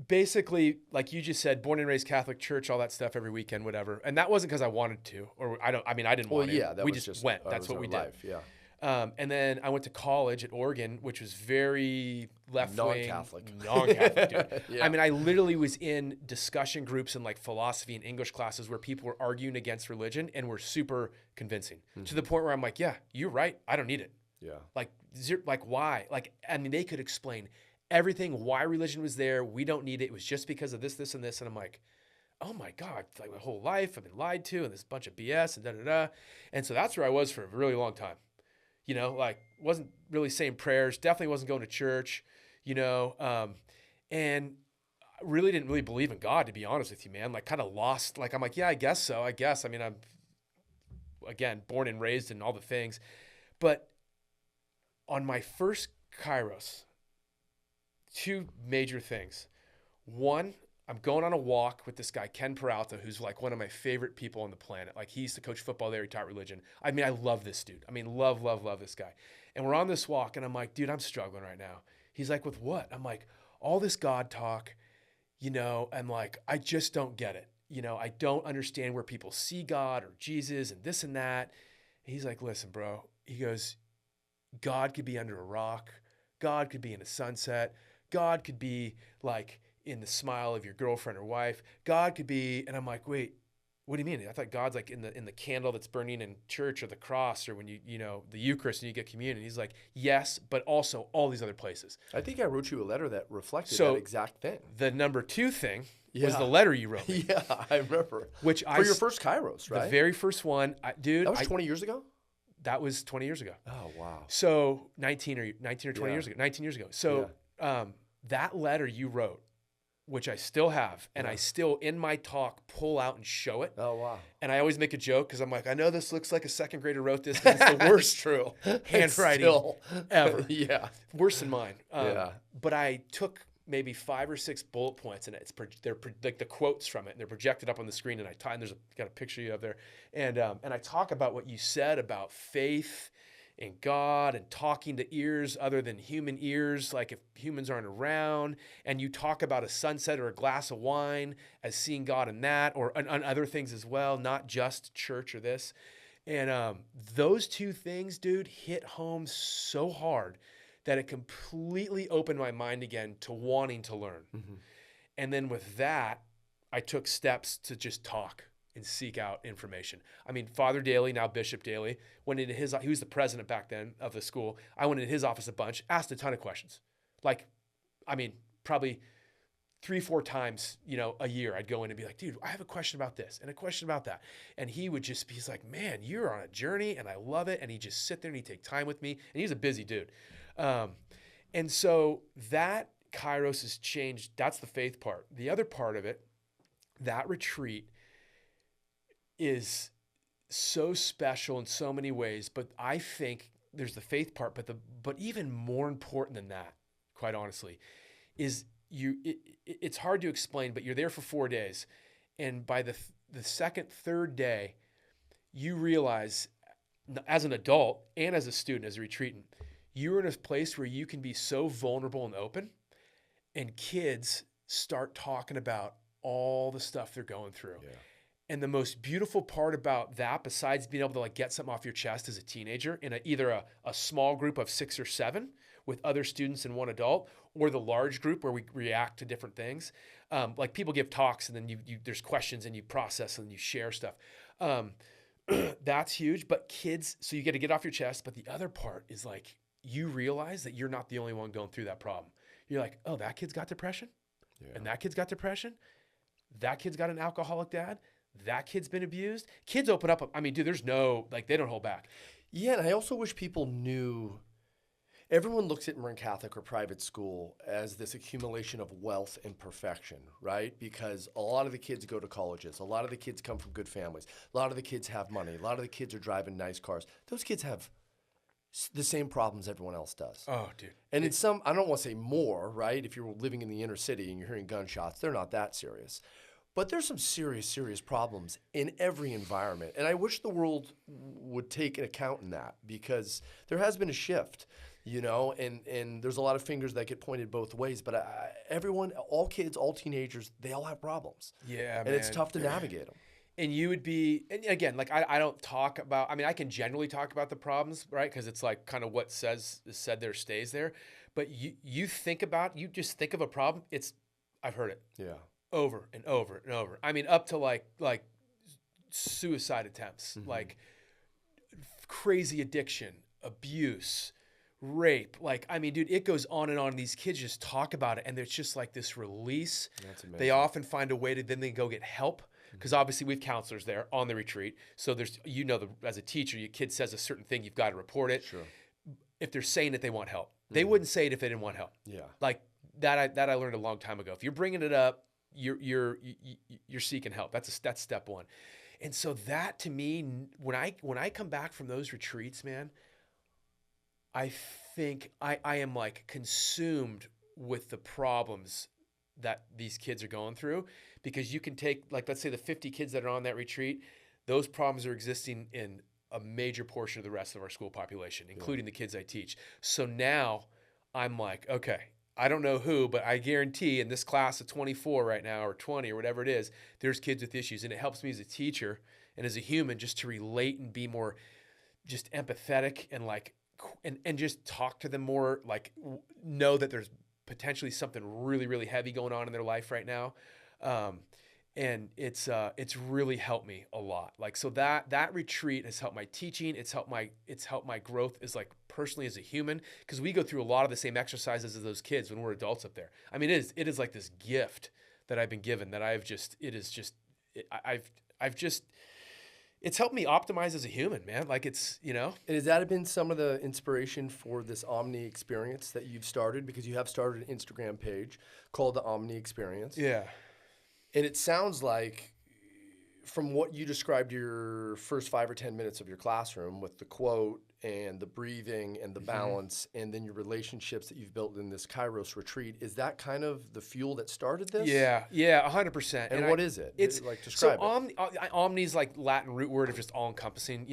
basically, like you just said, born and raised Catholic church, all that stuff every weekend, whatever. And that wasn't because I wanted to, or I didn't want to. We just went. That's what we did. Life, yeah. And then I went to college at Oregon, which was very left-wing. Non-Catholic, dude. Yeah. I mean, I literally was in discussion groups and like philosophy and English classes where people were arguing against religion and were super convincing to the point where I'm like, yeah, you're right. I don't need it. Yeah. Like why? Like, I mean, they could explain everything, why religion was there. We don't need it. It was just because of this, this, and this. And I'm like, oh my God, like my whole life I've been lied to and this bunch of BS and da-da-da. And so that's where I was for a really long time. You know, like wasn't really saying prayers, definitely wasn't going to church, you know, and I really didn't really believe in God, to be honest with you, man. Like kind of lost, like I'm like, yeah, I guess so. I guess. I mean, I'm, again, born and raised and all the things. But on my first Kairos, two major things. One, I'm going on a walk with this guy, Ken Peralta, who's like one of my favorite people on the planet. Like he used to coach football there. He taught religion. I mean, I love this dude. I mean, love, love, love this guy. And we're on this walk and I'm like, dude, I'm struggling right now. He's like, with what? I'm like, all this God talk, you know, and like, I just don't get it. You know, I don't understand where people see God or Jesus and this and that. And he's like, listen, bro, he goes, God could be under a rock. God could be in a sunset. God could be like in the smile of your girlfriend or wife. God could be, and I'm like, wait, what do you mean? I thought God's like in the candle that's burning in church or the cross or when you know, the Eucharist and you get communion. He's like, yes, but also all these other places. I think I wrote you a letter that reflected So that exact thing. the number 2 thing was Yeah. the letter you wrote me. Yeah, I remember. Which For your first Kairos, right? The very first one, dude. That was 20 years ago? That was 20 years ago. Oh, wow. So 19 or 20 Yeah. years ago, 19 years ago. So that letter you wrote, which I still have, and I still, in my talk, pull out and show it. Oh, wow. And I always make a joke because I'm like, I know this looks like a second grader wrote this, but it's the worst True. handwriting Still. ever. Yeah. Worse than mine. Yeah. But I took maybe 5 or 6 bullet points, and they're like the quotes from it, and they're projected up on the screen, and got a picture you have there, and I talk about what you said about faith in God and talking to ears other than human ears, like if humans aren't around, and you talk about a sunset or a glass of wine as seeing God in that, or on other things as well, not just church or this. And those 2 things, dude, hit home so hard that it completely opened my mind again to wanting to learn. Mm-hmm. And then with that, I took steps to just talk and seek out information. I mean, Father Daly, now Bishop Daly, went into he was the president back then of the school. I went into his office a bunch, asked a ton of questions. Like, I mean, probably 3-4 times, you know, a year I'd go in and be like, dude, I have a question about this and a question about that. And he would just be, he's like, man, you're on a journey and I love it. And he'd just sit there and he'd take time with me. And he's a busy dude. And so that Kairos has changed. That's the faith part. The other part of it, that retreat is so special in so many ways, but I think there's the faith part, but even more important than that, quite honestly, is it's hard to explain, but you're there for 4 days. And by the second, third day, you realize as an adult and as a student, as a retreatant, you're in a place where you can be so vulnerable and open, and kids start talking about all the stuff they're going through. Yeah. And the most beautiful part about that, besides being able to like get something off your chest as a teenager in either a small group of 6 or 7 with other students and one adult, or the large group where we react to different things. Like people give talks and then there's questions and you process and you share stuff. That's huge. But kids, so you get to get off your chest. But the other part is like, you realize that you're not the only one going through that problem. You're like, oh, that kid's got depression, and that kid's got depression. That kid's got an alcoholic dad. That kid's been abused. Kids open up. I mean, dude, there's no, like, they don't hold back. Yeah, and I also wish people knew. Everyone looks at Marin Catholic or private school as this accumulation of wealth and perfection, right? Because a lot of the kids go to colleges. A lot of the kids come from good families. A lot of the kids have money. A lot of the kids are driving nice cars. Those kids have the same problems everyone else does. Oh, dude. And in some, I don't want to say more, right? If you're living in the inner city and you're hearing gunshots, they're not that serious. But there's some serious, serious problems in every environment. And I wish the world would take an account in that, because there has been a shift, you know, and there's a lot of fingers that get pointed both ways. But everyone, all kids, all teenagers, they all have problems. Yeah, and it's tough to navigate them. And you would be, and again, like I don't talk about, I mean, I can generally talk about the problems, right? Because it's like kind of what is said there stays there. But you think about, you just think of a problem, I've heard it. Yeah. Over and over and over. I mean, up to like suicide attempts, like crazy addiction, abuse, rape. Like, I mean, dude, it goes on and on. These kids just talk about it, and it's just like this release. That's amazing. They often find a way to then they go get help. Because obviously we have counselors there on the retreat. So there's, as a teacher, your kid says a certain thing, you've got to report it. Sure. If they're saying it, they want help. They wouldn't say it if they didn't want help. Yeah. Like that I learned a long time ago. If you're bringing it up, you're seeking help. That's step one. And so that to me, when I come back from those retreats, man, I think I am like consumed with the problems that these kids are going through, because you can take, like, let's say the 50 kids that are on that retreat, those problems are existing in a major portion of the rest of our school population, including the kids I teach. So now I'm like, okay, I don't know who, but I guarantee in this class of 24 right now, or 20 or whatever it is, there's kids with issues. And it helps me as a teacher and as a human just to relate and be more just empathetic and like, and just talk to them more, like know that there's potentially something really, really heavy going on in their life right now. And it's really helped me a lot. Like, so that retreat has helped my teaching. It's helped my growth as like personally as a human, because we go through a lot of the same exercises as those kids when we're adults up there. I mean, it is like this gift that I've been given that it's helped me optimize as a human, man. Like it's, And has that been some of the inspiration for this Omni experience that you've started? Because you have started an Instagram page called the Omni Experience. Yeah. And it sounds like, from what you described your first 5 or 10 minutes of your classroom with the quote and the breathing and the balance, and then your relationships that you've built in this Kairos retreat, is that kind of the fuel that started this? Yeah, 100%. And what is it? It's like, describe it. Omni's like Latin root word of just all encompassing,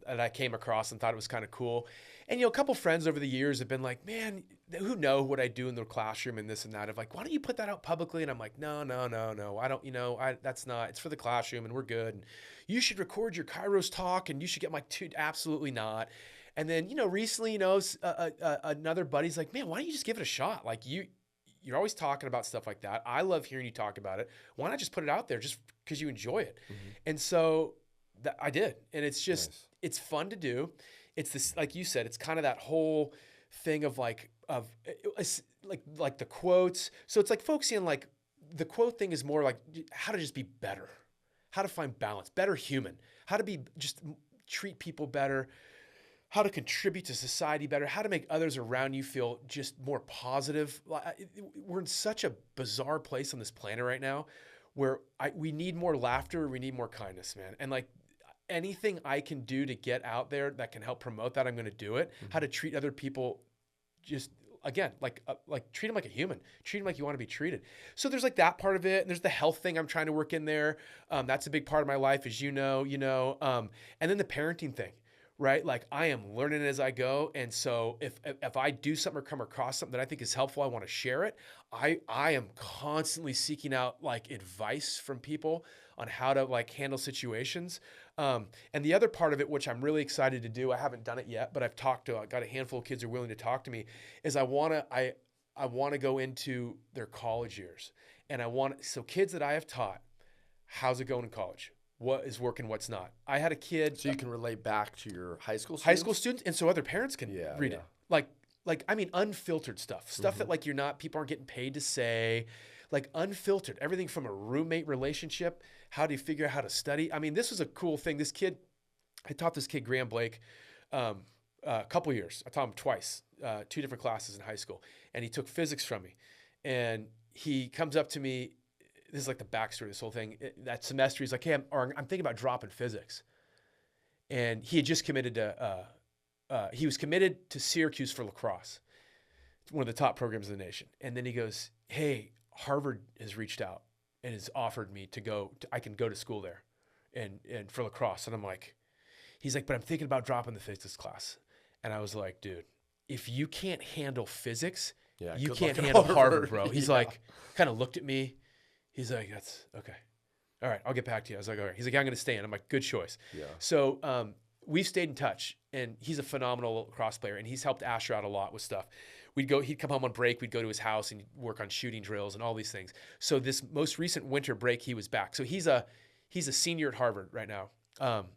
that I came across and thought it was kind of cool. And, a couple friends over the years have been like, man, who know what I do in the classroom and this and that, of like, why don't you put that out publicly? And I'm like, no, I don't, that's not, it's for the classroom and we're good. And you should record your Kairos talk and you should get my absolutely not. And then, recently, another buddy's like, man, why don't you just give it a shot? Like you're always talking about stuff like that. I love hearing you talk about it. Why not just put it out there just because you enjoy it? Mm-hmm. And so I did. And it's just, It's fun to do. It's this, like you said, it's kind of that whole thing of like the quotes. So it's like focusing on like the quote thing is more like how to just be better, how to find balance, better human, how to be just treat people better, how to contribute to society better, how to make others around you feel just more positive. We're in such a bizarre place on this planet right now where we need more laughter, we need more kindness, man. And like, anything I can do to get out there that can help promote that, I'm going to do it. Mm-hmm. How to treat other people, just again, like treat them like a human, treat them like you want to be treated. So there's like that part of it. And there's the health thing I'm trying to work in there. That's a big part of my life, as and then the parenting thing, right? Like I am learning as I go. And so if I do something or come across something that I think is helpful, I want to share it. I am constantly seeking out like advice from people on how to like handle situations. And the other part of it, which I'm really excited to do, I haven't done it yet, but I got a handful of kids who are willing to talk to me, is I want to go into their college years. And so kids that I have taught, how's it going in college? What is working, what's not? I had a kid. So you can relate back to your high school students? High school students, and so other parents can read it. Like, I mean, unfiltered stuff mm-hmm. that like people aren't getting paid to say, like unfiltered, everything from a roommate relationship. How do you figure out how to study? I mean, this was a cool thing. I taught this kid, Graham Blake, a couple years. I taught him twice, 2 different classes in high school. And he took physics from me. And he comes up to me. This is like the backstory of this whole thing. That semester, he's like, hey, I'm thinking about dropping physics. And he had just committed he was committed to Syracuse for lacrosse. It's one of the top programs in the nation. And then he goes, hey, Harvard has reached out and has offered me I can go to school there and for lacrosse. And I'm like, he's like, but I'm thinking about dropping the physics class. And I was like, dude, if you can't handle physics, you can't handle Harvard, bro. He's like, kind of looked at me. He's like, that's okay. All right, I'll get back to you. I was like, all right. He's like, I'm going to stay in. I'm like, good choice. Yeah. So we've stayed in touch, and he's a phenomenal lacrosse player, and he's helped Asher out a lot with stuff. He'd come home on break. We'd go to his house and work on shooting drills and all these things. So this most recent winter break, he was back. So he's a senior at Harvard right now,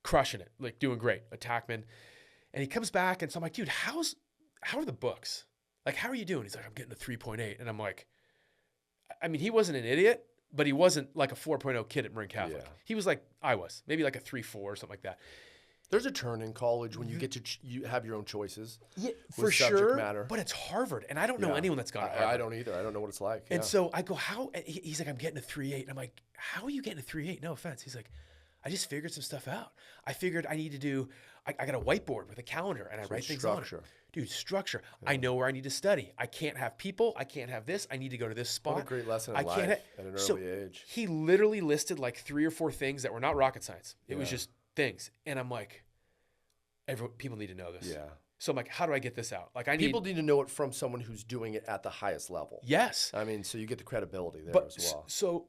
crushing it, like doing great, attackman. And he comes back, and so I'm like, dude, how are the books? Like, how are you doing? He's like, I'm getting a 3.8. And I'm like, I mean, he wasn't an idiot, but he wasn't like a 4.0 kid at Marin Catholic. Yeah. He was like I was, maybe like a 3.4 or something like that. There's a turn in college when you get to you have your own choices. Yeah, with for subject sure. matter. But it's Harvard, and I don't know Yeah. anyone that's gone to Harvard. I don't either. I don't know what it's like. And yeah. so I go, how? And he's like, I'm getting a 3.8. And I'm like, how are you getting a 3.8? No offense. He's like, I just figured some stuff out. I figured I need to do, I got a whiteboard with a calendar, and I write things on it. Dude, structure. Yeah. I know where I need to study. I can't have people. I can't have this. I need to go to this spot. What a great lesson in life at an early age. He literally listed like 3 or 4 things that were not rocket science. It was just things. And I'm like, people need to know this. Yeah. So I'm like, how do I get this out? Like, people need to know it from someone who's doing it at the highest level. Yes. I mean, so you get the credibility there as well. So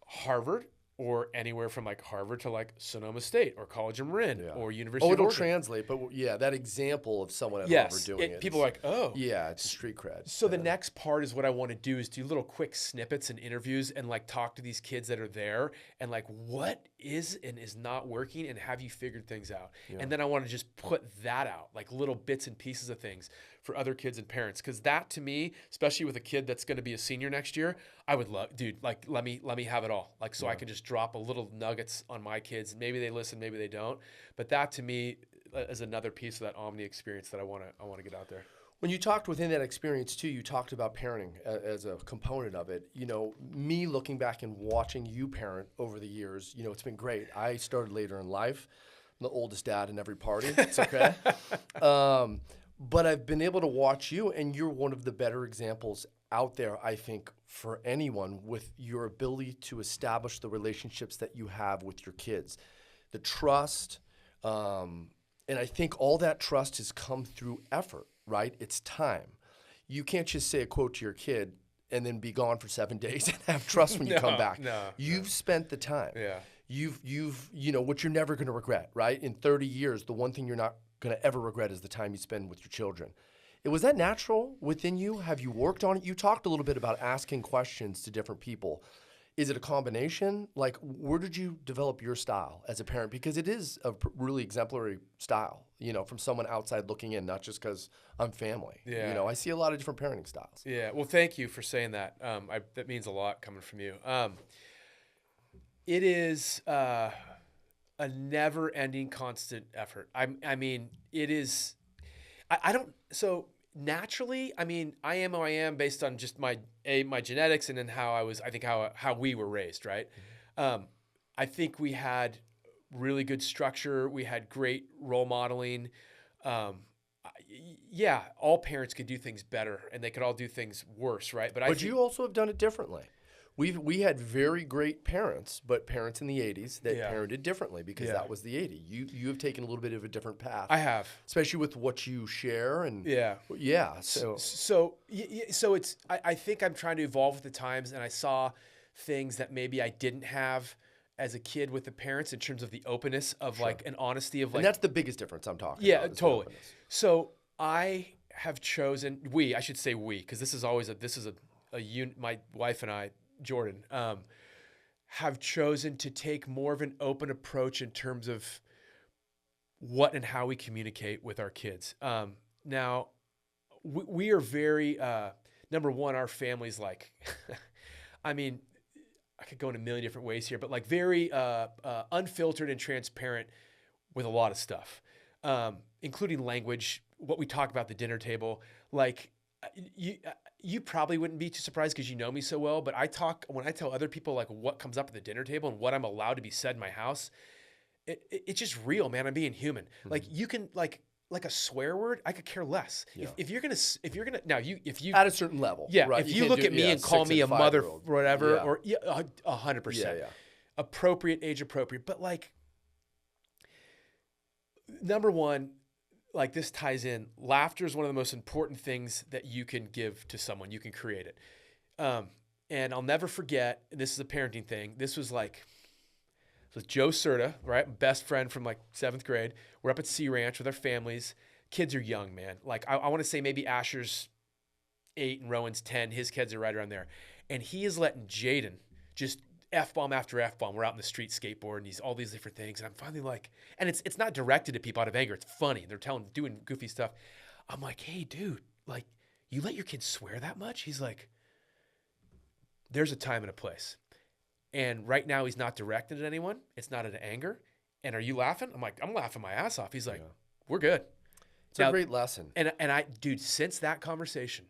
Harvard, or anywhere from like Harvard to like Sonoma State or College of Marin or University of Oregon. It'll translate, but that example of someone at Harvard doing it. People are like, oh. Yeah, it's street cred. So the next part is what I want to do is do little quick snippets and interviews and like talk to these kids that are there and like what is and is not working and have you figured things out. Yeah. And then I want to just put that out, like little bits and pieces of things for other kids and parents. Because that to me, especially with a kid that's going to be a senior next year, I would love, dude, like let me have it all. Like so I can just drop a little nuggets on my kids. Maybe they listen, maybe they don't. But that to me is another piece of that Omni experience that I want to get out there. When you talked within that experience too, you talked about parenting as a component of it. You know, me looking back and watching you parent over the years, you know, it's been great. I started later in life. I'm the oldest dad in every party. It's okay. But I've been able to watch you, and you're one of the better examples out there, I think, for anyone with your ability to establish the relationships that you have with your kids. The trust, and I think all that trust has come through effort, right? It's time. You can't just say a quote to your kid and then be gone for 7 days and have trust when you come back. You've spent the time. Yeah. You've you know, what you're never going to regret, right? In 30 years, the one thing you're not going to ever regret is the time you spend with your children. Was that natural within you? Have you worked on it? You talked a little bit about asking questions to different people. Is it a combination? Like, where did you develop your style as a parent? Because it is a really exemplary style, you know, from someone outside looking in, not just because I'm family. Yeah. You know, I see a lot of different parenting styles. Yeah. Well, thank you for saying that. That means a lot coming from you. It is a never-ending, constant effort. I mean, it is. I don't. So naturally, I mean, I am who I am based on just my genetics and then how I was. I think how we were raised, right? I think we had really good structure. We had great role modeling. Yeah, all parents could do things better, and they could all do things worse, right? But you also have done it differently. We had very great parents, but parents in the 80s that parented differently because that was the 80s. You have taken a little bit of a different path. I have. Especially with what you share and So it's I think I'm trying to evolve with the times, and I saw things that maybe I didn't have as a kid with the parents in terms of the openness of like an honesty of like. And that's the biggest difference I'm talking about. Yeah, totally. So I have chosen I should say because this is always my wife and I, Jordan, have chosen to take more of an open approach in terms of what and how we communicate with our kids. Now, we are very, number one, our family's like, I mean, I could go in a million different ways here, but like very unfiltered and transparent with a lot of stuff, including language, what we talk about at the dinner table. Like, you probably wouldn't be too surprised because you know me so well, but when I tell other people like what comes up at the dinner table and what I'm allowed to be said in my house, it's just real, man. I'm being human. Mm-hmm. Like you can like a swear word, I could care less. Yeah. If you're gonna now if you at a certain level, right? If you look at me and call me a mother, whatever, or 100%, appropriate, age appropriate, but like number one. Like this ties in. Laughter is one of the most important things that you can give to someone. You can create it. And I'll never forget, and this is a parenting thing. This was Joe Serta, right? Best friend from like 7th grade. We're up at Sea Ranch with our families. Kids are young, man. Like I want to say maybe Asher's 8 and Rowan's 10. His kids are right around there. And he is letting Jaden just F-bomb after F-bomb. We're out in the street skateboarding, all these different things. And I'm finally like, and it's not directed at people out of anger. It's funny. They're doing goofy stuff. I'm like, hey, dude, like, you let your kids swear that much? He's like, there's a time and a place. And right now he's not directed at anyone. It's not at anger. And are you laughing? I'm like, I'm laughing my ass off. He's like, we're good. It's a great lesson. And I, dude, since that conversation,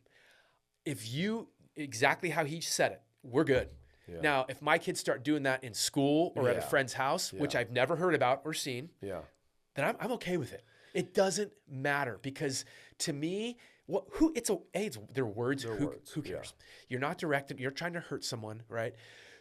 exactly how he said it, we're good. Yeah. Now, if my kids start doing that in school or at a friend's house, which I've never heard about or seen, then I'm okay with it. It doesn't matter because to me, they're words. Who cares? Yeah. You're not directed. You're trying to hurt someone, right?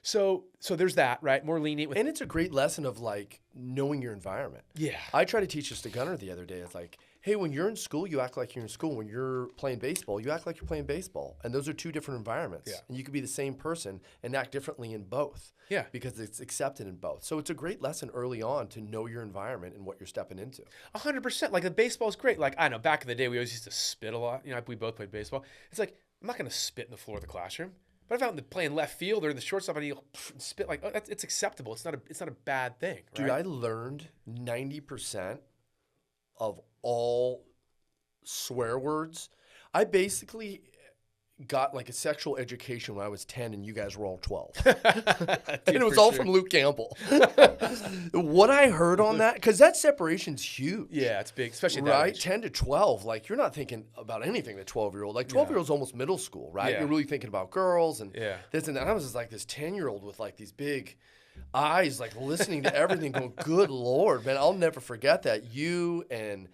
So there's that, right? More lenient with. And it's a great lesson of like knowing your environment. Yeah. I tried to teach this to Gunnar the other day. It's like, hey, when you're in school, you act like you're in school. When you're playing baseball, you act like you're playing baseball. And those are two different environments. Yeah. And you could be the same person and act differently in both. Yeah. Because it's accepted in both. So it's a great lesson early on to know your environment and what you're stepping into. 100%. Like the baseball is great. Like I know back in the day, we always used to spit a lot. You know, we both played baseball. It's like, I'm not going to spit in the floor of the classroom. But if I'm out playing left field or in the shortstop and you spit, like, oh, it's acceptable. It's not a bad thing. Right? Dude, I learned 90% of all swear words. I basically got like a sexual education when I was 10 and you guys were all 12. Dude, and it was all from Luke Campbell. What I heard on that, because that separation's huge. Yeah, it's big, especially right? 10 to 12, like you're not thinking about anything the 12-year-old. Like 12-year-old's almost middle school, right? You're really thinking about girls and this and that. I was just like this 10-year-old with like these big eyes, like listening to everything going, good Lord, man, I'll never forget that. You and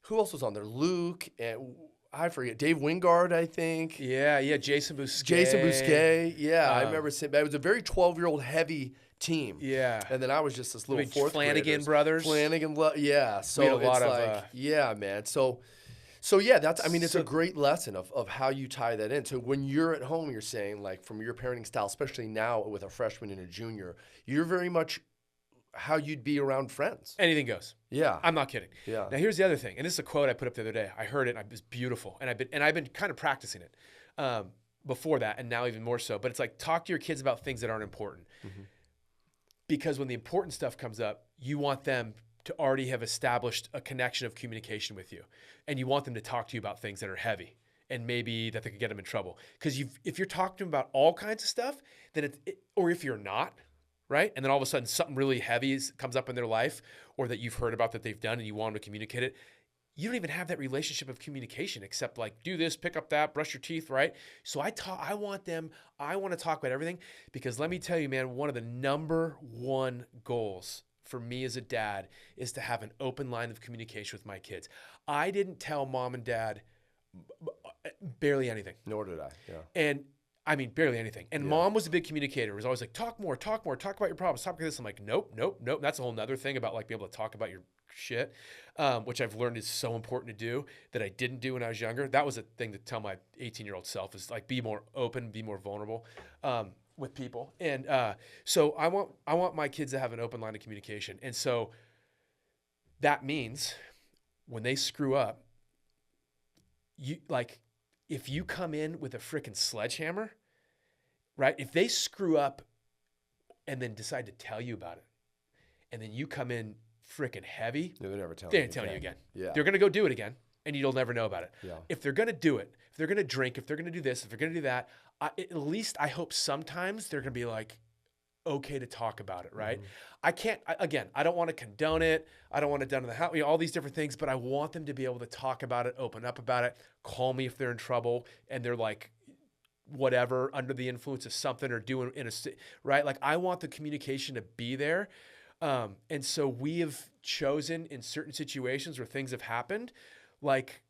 who else was on there? Luke and I forget. Dave Wingard, I think. Yeah. Jason Bousquet. Yeah, I remember seeing that. It was a very 12-year-old heavy team. Yeah. And then I was just this little fourth Flanagan brothers. Yeah. So we had a lot of yeah, man. So yeah, it's a great lesson of how you tie that in. So when you're at home, you're saying like from your parenting style, especially now with a freshman and a junior, you're very much how you'd be around friends. Anything goes. Yeah. I'm not kidding. Yeah. Now here's the other thing, and this is a quote I put up the other day. I heard it, and it was beautiful, and I've been kind of practicing it before that, and now even more so. But it's like talk to your kids about things that aren't important, because when the important stuff comes up, you want them to already have established a connection of communication with you, and you want them to talk to you about things that are heavy and maybe that they could get them in trouble. Because if you're talking to them about all kinds of stuff, then or if you're not. Right? And then all of a sudden something really heavy comes up in their life or that you've heard about that they've done and you want them to communicate it. You don't even have that relationship of communication except like do this, pick up that, brush your teeth, right? So I want to talk about everything because let me tell you, man, one of the number one goals for me as a dad is to have an open line of communication with my kids. I didn't tell mom and dad barely anything. Nor did I, yeah. And I mean, barely anything. And mom was a big communicator. It was always like, talk more, talk about your problems, talk about this. I'm like, nope. That's a whole nother thing about like being able to talk about your shit, which I've learned is so important to do that I didn't do when I was younger. That was a thing to tell my 18-year-old self is like, be more open, be more vulnerable with people. And so I want my kids to have an open line of communication. And so that means when they screw up, if you come in with a freaking sledgehammer, right? If they screw up and then decide to tell you about it, and then you come in freaking heavy, they're never telling you again. Yeah. They're going to go do it again, and you'll never know about it. Yeah. If they're going to do it, if they're going to drink, if they're going to do this, if they're going to do that, at least I hope sometimes they're going to be like, okay to talk about it, right? I don't want to condone it. I don't want it done in the house, all these different things, but I want them to be able to talk about it, open up about it, call me if they're in trouble and they're like, whatever, under the influence of something or doing right? Like I want the communication to be there. And so we have chosen in certain situations where things have happened, like,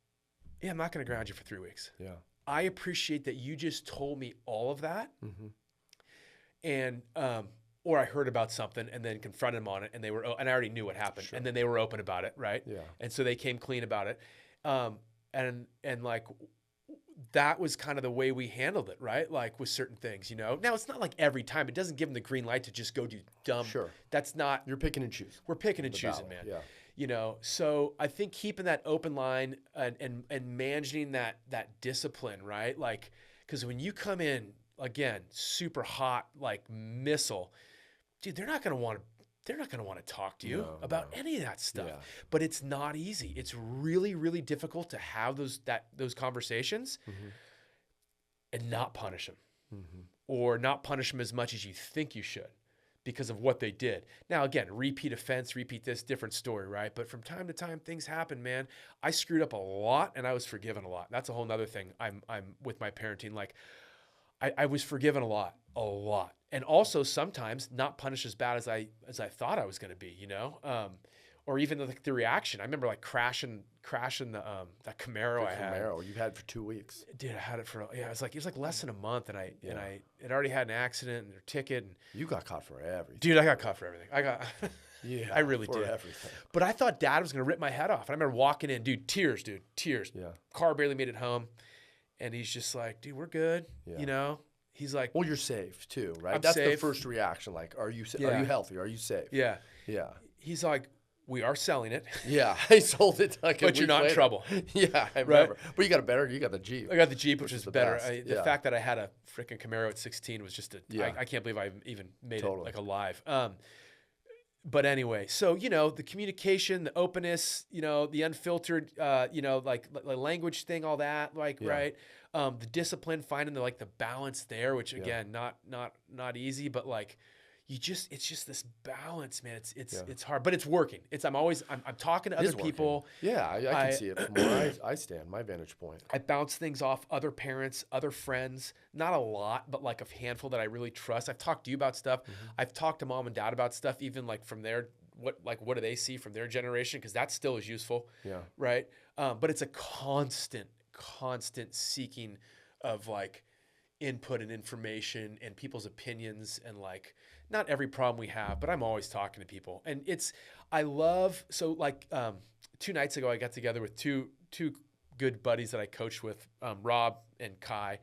yeah, I'm not going to ground you for 3 weeks. Yeah. I appreciate that you just told me all of that. Mm-hmm. And, or I heard about something and then confronted them on it and and I already knew what happened and then they were open about it. Right. Yeah. And so they came clean about it. And like, that was kind of the way we handled it. Right. Like with certain things, now it's not like every time. It doesn't give them the green light to just go do dumb. Sure. That's not. You're picking and choosing. We're picking and choosing, man. Yeah. So I think keeping that open line and managing that discipline, right? Like, because when you come in again, super hot, like missile, dude, they're not going to want to talk to you about any of that stuff. Yeah. But it's not easy. It's really, really difficult to have those conversations and not punish them or not punish them as much as you think you should because of what they did. Now, again, repeat offense, repeat this, different story, right? But from time to time, things happen, man. I screwed up a lot and I was forgiven a lot. That's a whole nother thing I'm with my parenting. Like I was forgiven a lot. And also sometimes not punished as bad as I thought I was going to be, you know? Or even the reaction. I remember like crashing that Camaro I had. Camaro you had for 2 weeks. Dude, I had it for it was like less than a month, and I had already had an accident and a ticket. And you got caught for everything. Dude, I got caught for everything. I really for did. Everything. But I thought Dad was gonna rip my head off. And I remember walking in, tears. Yeah. Car barely made it home, and he's just like, dude, we're good. Yeah. You know. He's like, well, you're safe too, right? I'm That's safe. the first reaction. Like, are you Yeah. are you healthy? Are you safe? Yeah. Yeah. He's like, we are selling it. Yeah, I sold it like a But you're week not in later. trouble. Yeah, I remember. But you got the Jeep. I got the Jeep, which is the better. best. The fact that I had a freaking Camaro at 16 was just I can't believe I even made it like alive. But anyway, so, you know, the communication, the openness, you know, the unfiltered, you know, like language thing, all that, like, right. The discipline, finding the balance there, which again, not easy, but like, it's just this balance, man. It's hard, but it's working. I'm talking to other people. Yeah, I can see it from where I stand, my vantage point. I bounce things off other parents, other friends, not a lot, but like a handful that I really trust. I've talked to you about stuff. I've talked to Mom and Dad about stuff, even like from their, what do they see from their generation? Cause that still is useful. Yeah. Right. But it's a constant seeking of like input and information and people's opinions and like, not every problem we have, but I'm always talking to people. And so like 2 nights ago, I got together with two good buddies that I coached with, Rob and Kai,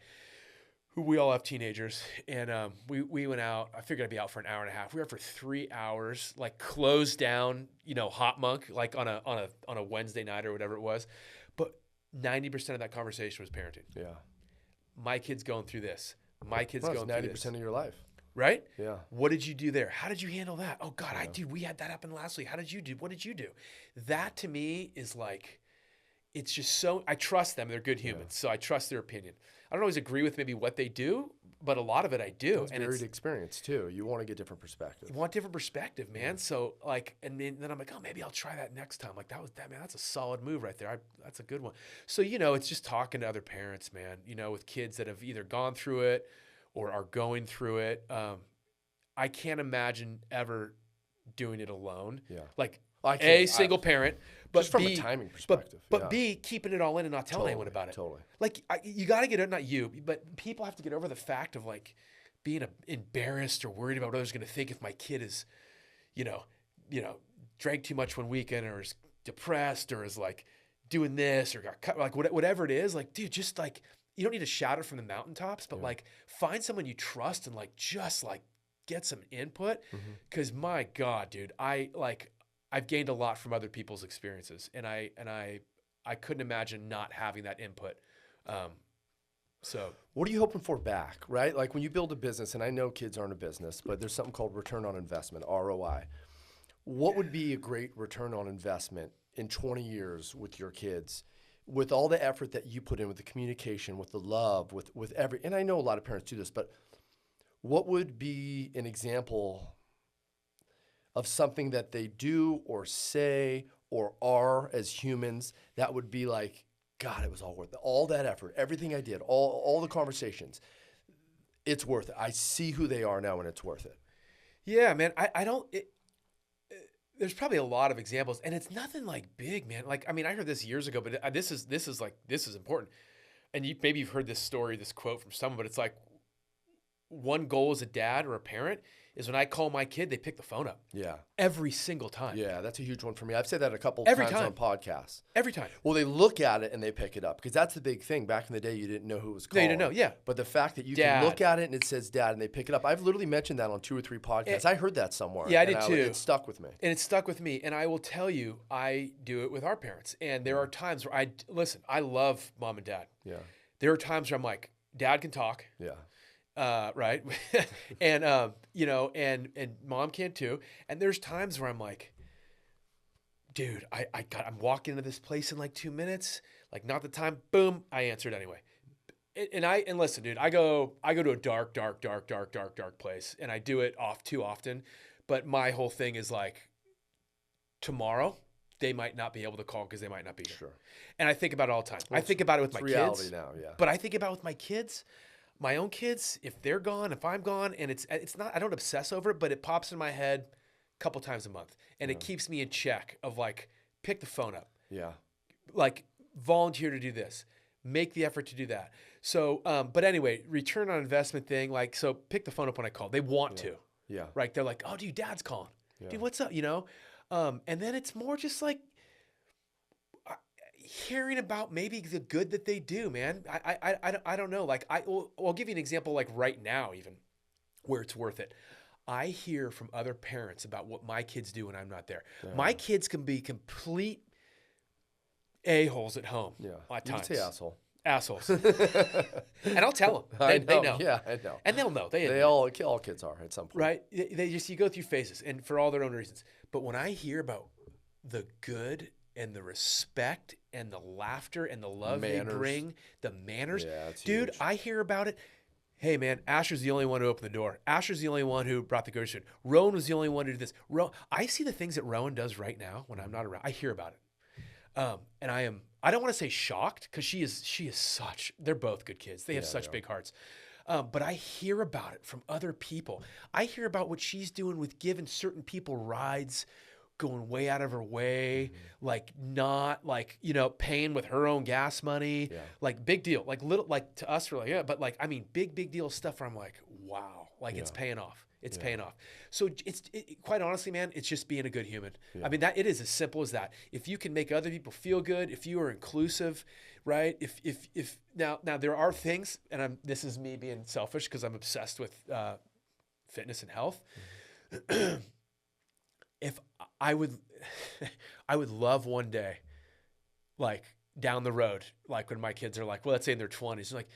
who we all have teenagers. And we went out. I figured I'd be out for an hour and a half. We were out for 3 hours, like closed down, you know, hot monk, like on a Wednesday night or whatever it was. But 90% of that conversation was parenting. Yeah. My kid's going through this. My kid's going through this. 90% of your life. Right? Yeah. What did you do there? How did you handle that? Oh God, we had that happen last week. How did you do? What did you do? That to me is like, it's just so, I trust them. They're good humans. So I trust their opinion. I don't always agree with maybe what they do, but a lot of it I do. It's varied experience too. You want to get different perspectives. You want different perspective, man. So like, and then I'm like, oh, maybe I'll try that next time. Like man, that's a solid move right there. That's a good one. So, you know, it's just talking to other parents, man, you know, with kids that have either gone through it or are going through it. I can't imagine ever doing it alone. Yeah. Like single parent, but just from a timing perspective. But B, keeping it all in and not telling anyone about it. Totally. Like you got to get it, not you, but people have to get over the fact of like being embarrassed or worried about what others are going to think if my kid is, you know, drank too much one weekend or is depressed or is like doing this or got cut, like whatever it is. Like, dude, just like, you don't need to shout it from the mountaintops, but like find someone you trust and like just like get some input. Cause my God, dude, I've gained a lot from other people's experiences and I couldn't imagine not having that input. So what are you hoping for back, right? Like when you build a business, and I know kids aren't a business, but there's something called return on investment, ROI. What would be a great return on investment in 20 years with your kids? With all the effort that you put in, with the communication, with the love, with and I know a lot of parents do this, but what would be an example of something that they do or say or are as humans that would be like, God, it was all worth it. All that effort, everything I did, all the conversations, it's worth it. I see who they are now and it's worth it. Yeah, man, there's probably a lot of examples, and it's nothing like big, man. Like, I mean, I heard this years ago, but this is important. And maybe you've heard this story, this quote from someone, but it's like, one goal as a dad or a parent is when I call my kid, they pick the phone up. Yeah. Every single time. Yeah, that's a huge one for me. I've said that a couple Every times time. on podcasts. Every time. Well, they look at it and they pick it up because that's the big thing. Back in the day, you didn't know who was calling. No, you didn't know, yeah. But the fact that you Dad. can look at it and it says dad and they pick it up. I've literally mentioned that on 2 or 3 podcasts. I heard that somewhere. Yeah, I did too. It stuck with me. And it stuck with me. And I will tell you, I do it with our parents. And there are times where I love Mom and Dad. Yeah. There are times where I'm like, Dad can talk. Yeah. Right. And, you know, and mom can too. And there's times where I'm like, dude, I'm walking into this place in like 2 minutes, like not the time, boom, I answered anyway. And listen, dude, I go to a dark place, and I do it too often. But my whole thing is like, tomorrow they might not be able to call because they might not be here. Sure. And I think about it all the time. I think about it with my reality kids now, yeah. but I think about it with my kids, my own kids, if they're gone, if I'm gone, and it's not, I don't obsess over it, but it pops in my head a couple times a month, and it keeps me in check of like, pick the phone up, Yeah. like volunteer to do this, make the effort to do that. So, but anyway, return on investment thing, like, so pick the phone up when I call. They want to, Yeah. right? They're like, oh, dude, dad's calling. Yeah. Dude, what's up? You know? And then it's more just like hearing about maybe the good that they do, man. I don't know. Like, I'll give you an example, like right now, even where it's worth it. I hear from other parents about what my kids do when I'm not there. Yeah. My kids can be complete a-holes at home. Yeah. At You times. can say asshole. Assholes. And I'll tell them. They know. Yeah, I know. And they'll know. They all kids are at some point. Right? You go through phases, and for all their own reasons. But when I hear about the good and the respect and the laughter and the love they bring, the manners, dude, huge. I hear about it. Hey, man, Asher's the only one who opened the door. Asher's the only one who brought the grocery. Rowan was the only one who did this. I see the things that Rowan does right now when I'm not around. I hear about it. And I don't want to say shocked, because she is such, they're both good kids. They have such big hearts. But I hear about it from other people. I hear about what she's doing with giving certain people rides, going way out of her way, like not like, you know, paying with her own gas money, like big deal, like little, like to us, we're like, yeah, but like, I mean, big deal stuff where I'm like, wow, like it's paying off. It's paying off. So quite honestly, man, it's just being a good human. I mean, that it is as simple as that. If you can make other people feel good, if you are inclusive, right? If now there are things, and this is me being selfish because I'm obsessed with fitness and health. If I would love one day, like down the road, like when my kids are like, well, let's say in their 20s, like,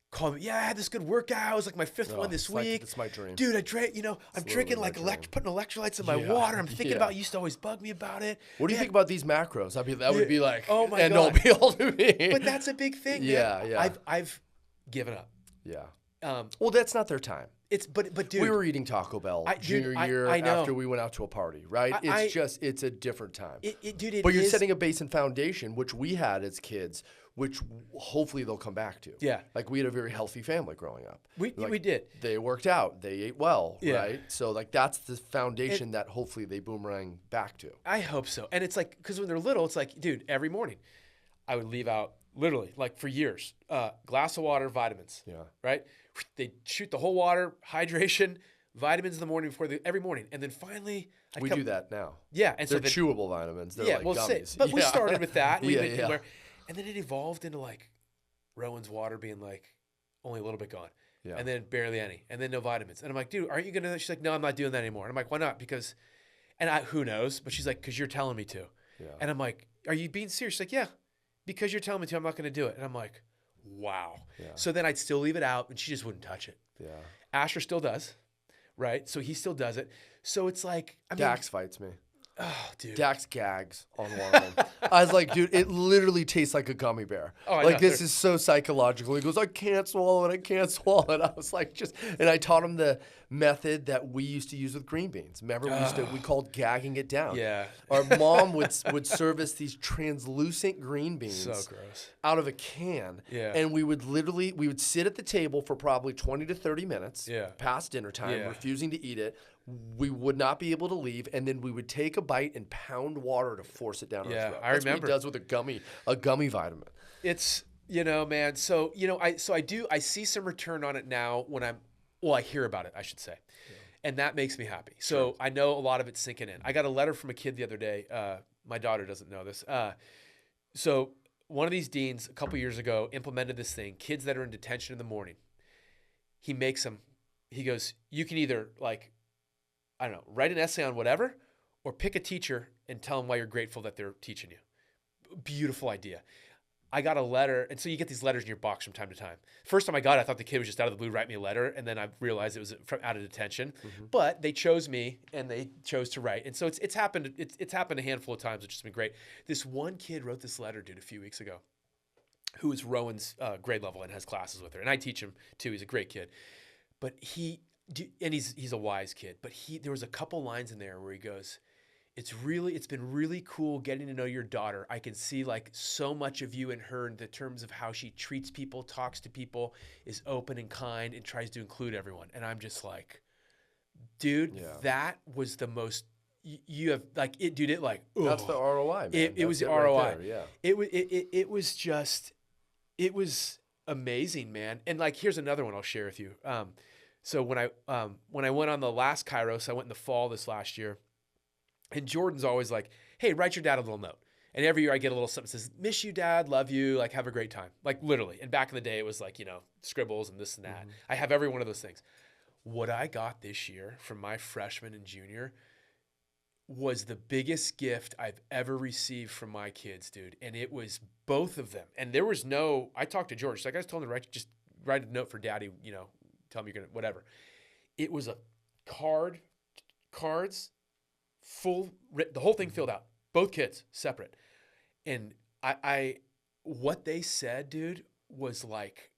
call me. Yeah, I had this good workout. It was like my fifth one this week. It's my dream, dude. I drank. You know, I'm drinking like putting electrolytes in my water. I'm thinking about. You used to always bug me about it. What do you think about these macros? I mean, that would be like, oh my and god, be all to me. But that's a big thing. Man. Yeah. I've given up. Yeah. Well, that's not their time. But dude, we were eating Taco Bell junior year after we went out to a party, right? It's a different time. Dude, but you're setting a base and foundation, which we had as kids, which hopefully they'll come back to. Yeah. Like we had a very healthy family growing up. We did. They worked out. They ate well, right? So like that's the foundation that hopefully they boomerang back to. I hope so. And it's like, because when they're little, it's like, dude, every morning I would leave out literally like for years, glass of water, vitamins. Yeah. Right? They shoot the whole water, hydration, vitamins in the morning every morning. And then finally, we do that now. Yeah. And they're chewable vitamins. They're like gummies. But we started with that. Yeah. And then it evolved into like Rowan's water being like only a little bit gone. Yeah. And then barely any. And then no vitamins. And I'm like, dude, aren't you going to? She's like, no, I'm not doing that anymore. And I'm like, why not? Because, who knows? But she's like, because you're telling me to. Yeah. And I'm like, are you being serious? She's like, yeah, because you're telling me to, I'm not going to do it. And I'm like, wow. Yeah. So then I'd still leave it out and she just wouldn't touch it. Yeah. Asher still does. Right. So he still does it. So it's like, Dax fights me. Oh, dude. Dax gags on one of them. I was like, dude, it literally tastes like a gummy bear. Oh, like, this is so psychological. He goes, I can't swallow it. I can't swallow it. I was like, and I taught him the method that we used to use with green beans. Remember, we called gagging it down. Yeah. Our mom would serve us these translucent green beans. So gross. Out of a can. Yeah. And we would sit at the table for probably 20 to 30 minutes. Yeah. Past dinner time, refusing to eat it. We would not be able to leave, and then we would take a bite and pound water to force it down our throat. I remember. That's what he does with a gummy vitamin. It's, man. So, I see some return on it now when I hear about it, I should say. Yeah. And that makes me happy. So I know a lot of it's sinking in. I got a letter from a kid the other day. My daughter doesn't know this. So one of these deans a couple years ago implemented this thing, kids that are in detention in the morning. He makes them, he goes, you can either I don't know, write an essay on whatever, or pick a teacher and tell them why you're grateful that they're teaching you. Beautiful idea. I got a letter, and so you get these letters in your box from time to time. First time I got it, I thought the kid was just out of the blue writing me a letter, and then I realized it was from out of detention. But they chose me, and they chose to write, and so it's happened. It's happened a handful of times, which has been great. This one kid wrote this letter, dude, a few weeks ago, who is Rowan's grade level and has classes with her, and I teach him too. He's a great kid, but he's a wise kid. But there was a couple lines in there where he goes, it's been really cool getting to know your daughter. I can see like so much of you in her in the terms of how she treats people, talks to people, is open and kind, and tries to include everyone. And I'm just like, dude, that was the most you have like it, dude. It like that's the ROI, man. It was the right ROI. there, yeah. It was just it was amazing, man. And like here's another one I'll share with you. So when I went on the last Kairos, I went in the fall this last year. And Jordan's always like, hey, write your dad a little note. And every year I get a little something that says, miss you, dad, love you, like have a great time. Like literally. And back in the day, it was like, scribbles and this and that. I have every one of those things. What I got this year from my freshman and junior was the biggest gift I've ever received from my kids, dude. And it was both of them. And there was I talked to George. So I told him to just write a note for daddy, tell him you're going to, whatever. It was a cards, the whole thing filled out, both kids separate. And what they said, dude, was like,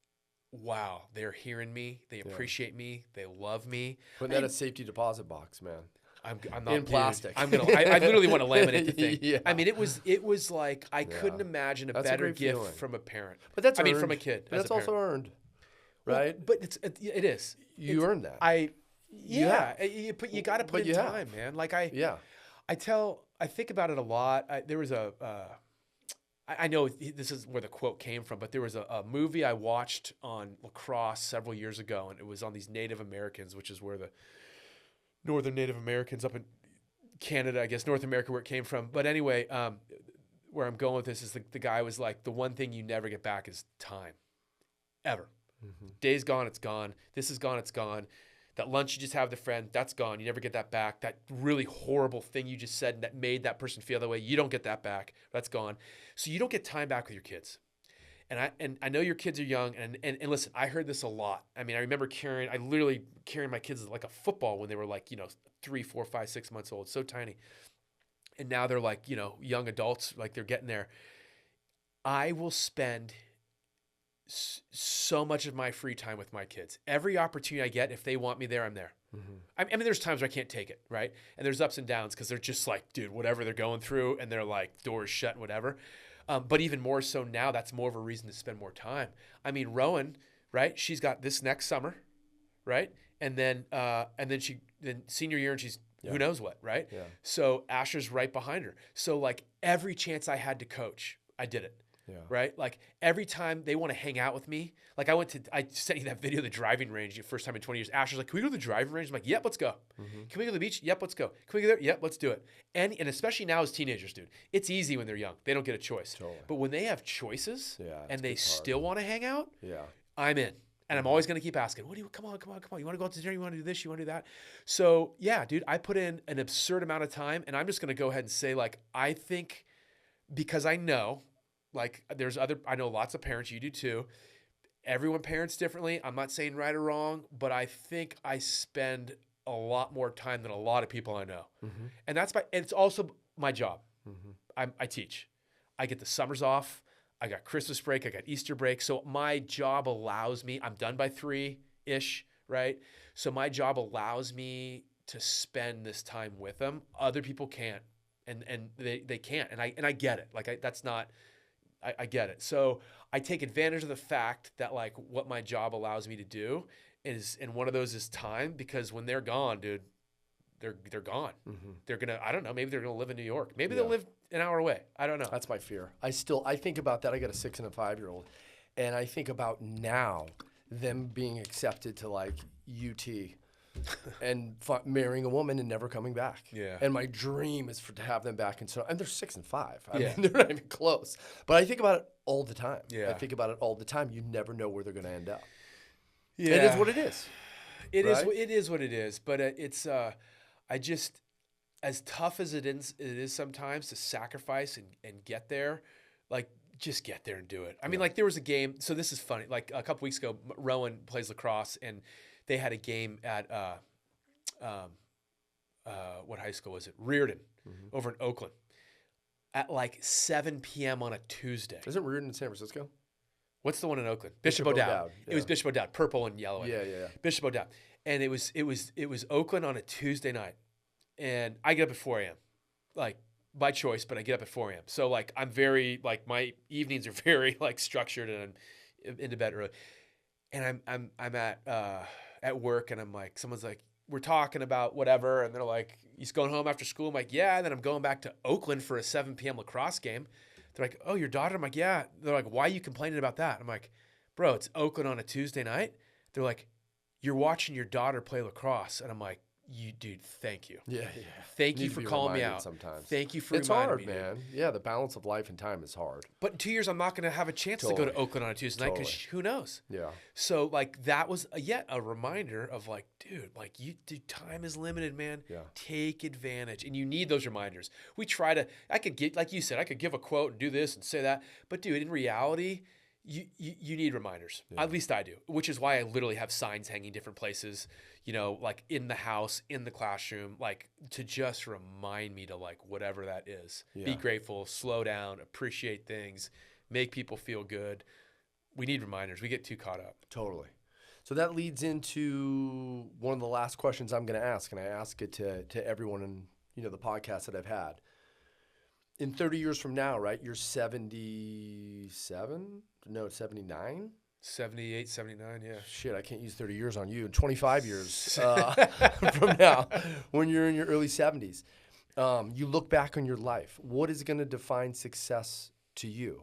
wow, they're hearing me. They appreciate me. They love me. Put that in a safety deposit box, man. I'm not in plastic. I literally want to laminate the thing. Yeah. I mean, it was like, I couldn't imagine That's a better great gift feeling. from a parent. But that's from a kid. But that's also earned, right? Well, but it is. You earned that. You got to put in time, man. Like I think about it a lot. There was I know this is where the quote came from, but there was a movie I watched on lacrosse several years ago, and it was on these Native Americans, which is where the Northern Native Americans up in Canada, I guess North America, where it came from. But anyway, where I'm going with this is the guy was like, the one thing you never get back is time, ever. Day's gone, it's gone. This is gone, it's gone. That lunch you just have with a friend, that's gone. You never get that back. That really horrible thing you just said that made that person feel that way, you don't get that back. That's gone. So you don't get time back with your kids. And I know your kids are young, and listen, I heard this a lot. I mean, I remember literally carrying my kids like a football when they were like, 3, 4, 5, 6 months old, so tiny. And now they're like, young adults, like they're getting there. I will spend so much of my free time with my kids. Every opportunity I get, if they want me there, I'm there. I mean, there's times where I can't take it, right? And there's ups and downs because they're just like, dude, whatever they're going through, and they're like, doors shut and whatever. But even more so now, that's more of a reason to spend more time. I mean, Rowan, right? She's got this next summer, right? And then senior year, and she's who knows what, right? Yeah. So Asher's right behind her. So like every chance I had to coach, I did it. Yeah. Right? Like every time they want to hang out with me, like I sent you that video of the driving range the first time in 20 years. Asher's like, can we go to the driving range? I'm like, yep, let's go. Can we go to the beach? Yep, let's go. Can we go there? Yep, let's do it. And especially now as teenagers, dude, it's easy when they're young. They don't get a choice. Totally. But when they have choices and they still want to hang out, I'm in. And I'm always going to keep asking, come on. You want to go out to dinner? You want to do this? You want to do that? So yeah, dude, I put in an absurd amount of time, and I'm just going to go ahead and say, like, I think because I know, like I know lots of parents, you do too. Everyone parents differently. I'm not saying right or wrong, but I think I spend a lot more time than a lot of people I know. And it's also my job. I teach. I get the summers off. I got Christmas break. I got Easter break. So my job allows me, I'm done by 3-ish, right? So my job allows me to spend this time with them. Other people can't, and they can't. And I get it. Like I get it. So I take advantage of the fact that like what my job allows me to do is, and one of those is time, because when they're gone, dude, they're gone. They're going to, I don't know, maybe they're going to live in New York. Maybe they'll live an hour away. I don't know. That's my fear. I think about that. I got a 6 and a 5-year-old, and I think about now them being accepted to like UT and marrying a woman and never coming back. Yeah. And my dream is to have them back. And they're 6 and 5. I mean, they're not even close. But I think about it all the time. Yeah. I think about it all the time. You never know where they're going to end up. Yeah. It is what it is. It is what it is. But it's I just, as tough as it is sometimes to sacrifice and get there, like just get there and do it. I mean, like there was a game. So this is funny. Like a couple weeks ago, Rowan plays lacrosse, and they had a game at what high school was it? Reardon, over in Oakland, at like 7 p.m. on a Tuesday. Isn't Reardon in San Francisco? What's the one in Oakland? Bishop O'Dowd. Yeah. It was Bishop O'Dowd, purple and yellow. Yeah. Bishop O'Dowd, and it was Oakland on a Tuesday night, and I get up at 4 a.m. like by choice, but I get up at 4 a.m. So like I'm very like my evenings are very like structured, and I'm into bed early, and I'm at work, and I'm like, someone's like, we're talking about whatever, and they're like, you going home after school? I'm like, yeah. And then I'm going back to Oakland for a 7 p.m. lacrosse game. They're like, oh, your daughter? I'm like, yeah. They're like, why are you complaining about that? I'm like, bro, it's Oakland on a Tuesday night. They're like, you're watching your daughter play lacrosse. And I'm like, dude, thank you. Yeah. Thank you for calling me out. Sometimes. Thank you for it's reminding hard, me. man. Yeah, the balance of life and time is hard. But in 2 years, I'm not going to have a chance to go to Oakland on a Tuesday night because who knows? Yeah. So like that was yet a reminder of like, dude, like time is limited, man. Yeah. Take advantage, and you need those reminders. We try to. I could get, like you said, I could give a quote and do this and say that, but dude, in reality, you need reminders. Yeah. At least I do, which is why I literally have signs hanging different places, like in the house, in the classroom, like to just remind me to like whatever that is. Yeah. Be grateful, slow down, appreciate things, make people feel good. We need reminders. We get too caught up. Totally. So that leads into one of the last questions I'm going to ask, and I ask it to everyone in the podcast that I've had. In 30 years from now, right, you're 77? No, 79? 78, 79, yeah. Shit, I can't use 30 years on you. 25 years from now, when you're in your early 70s. You look back on your life. What is going to define success to you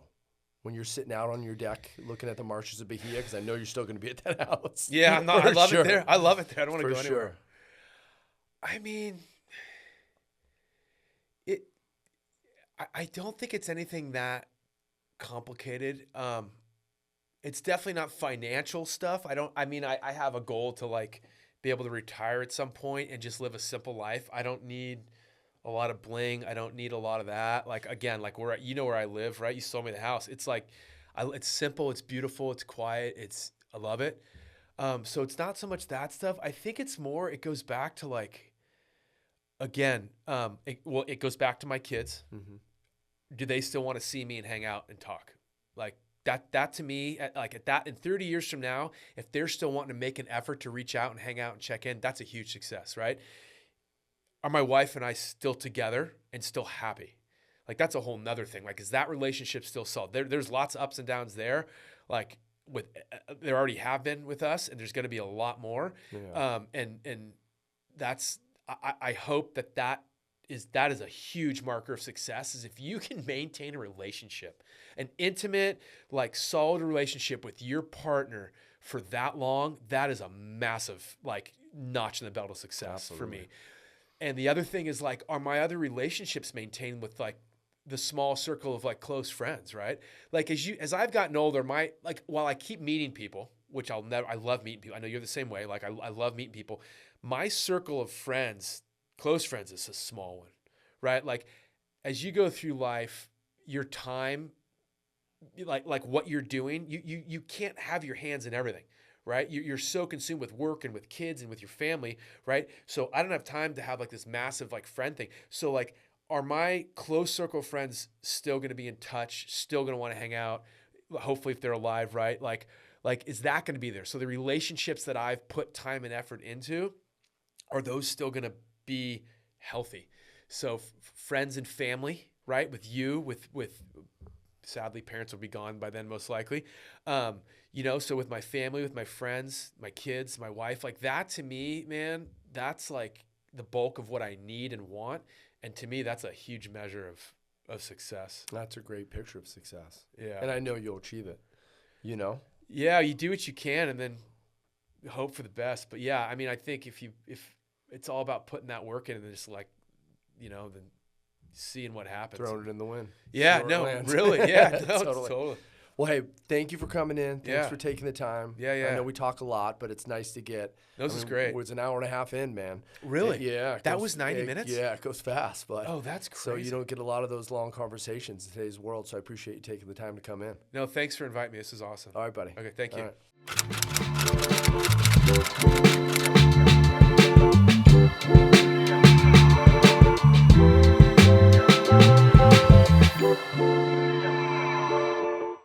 when you're sitting out on your deck looking at the marshes of Bahia? Because I know you're still going to be at that house. Yeah, I'm not. I love it there. I love it there. I don't want to go anywhere. Sure. I mean, I don't think it's anything that complicated. It's definitely not financial stuff. I have a goal to like be able to retire at some point and just live a simple life. I don't need a lot of bling. I don't need a lot of that. Like, again, like where I live, right? You sold me the house. It's like, it's simple. It's beautiful. It's quiet. I love it. So it's not so much that stuff. I think it's more, it goes back to like, again, it goes back to my kids. Mm-hmm. Do they still want to see me and hang out and talk? Like that to me, at that in 30 years from now, if they're still wanting to make an effort to reach out and hang out and check in, that's a huge success, right? Are my wife and I still together and still happy? Like that's a whole nother thing. Like, is that relationship still solid? There's lots of ups and downs there. Like there already have been with us, and there's going to be a lot more. Yeah. And that's, I hope that is a huge marker of success, is if you can maintain a relationship, an intimate, like solid relationship with your partner for that long. That is a massive like notch in the belt of success. Absolutely. For me. And the other thing is like, are my other relationships maintained with like the small circle of like close friends, right? Like as I've gotten older, while I keep meeting people, which I love meeting people. I know you're the same way. Like I love meeting people. My circle of friends, close friends, is a small one, right? Like as you go through life, your time, like what you're doing, you can't have your hands in everything, right? You're so consumed with work and with kids and with your family, right? So I don't have time to have like this massive like friend thing. So like, are my close circle of friends still going to be in touch, still going to want to hang out? Hopefully if they're alive, right? Like is that going to be there? So the relationships that I've put time and effort into, are those still going to be healthy? So friends and family, right? With you, with sadly parents will be gone by then most likely. So with my family, with my friends, my kids, my wife, like that to me, man, that's like the bulk of what I need and want. And to me, that's a huge measure of success. That's a great picture of success. Yeah. And I know you'll achieve it, Yeah, you do what you can and then hope for the best. But yeah, I mean, I think if it's all about putting that work in and just like, then seeing what happens. Throwing it in the wind. Yeah, no, really. Yeah, no, totally. Well, hey, thank you for coming in. Thanks Yeah. for taking the time. Yeah, yeah. I know we talk a lot, but it's nice to get. This is great. It was an hour and a half in, man. Really? Yeah. That was 90 minutes? Yeah, it goes fast. But Oh, that's So crazy. you don't get a lot of those long conversations in today's world. So I appreciate you taking the time to come in. No, thanks for inviting me. This is awesome. All right, buddy. Okay, thank you. All right.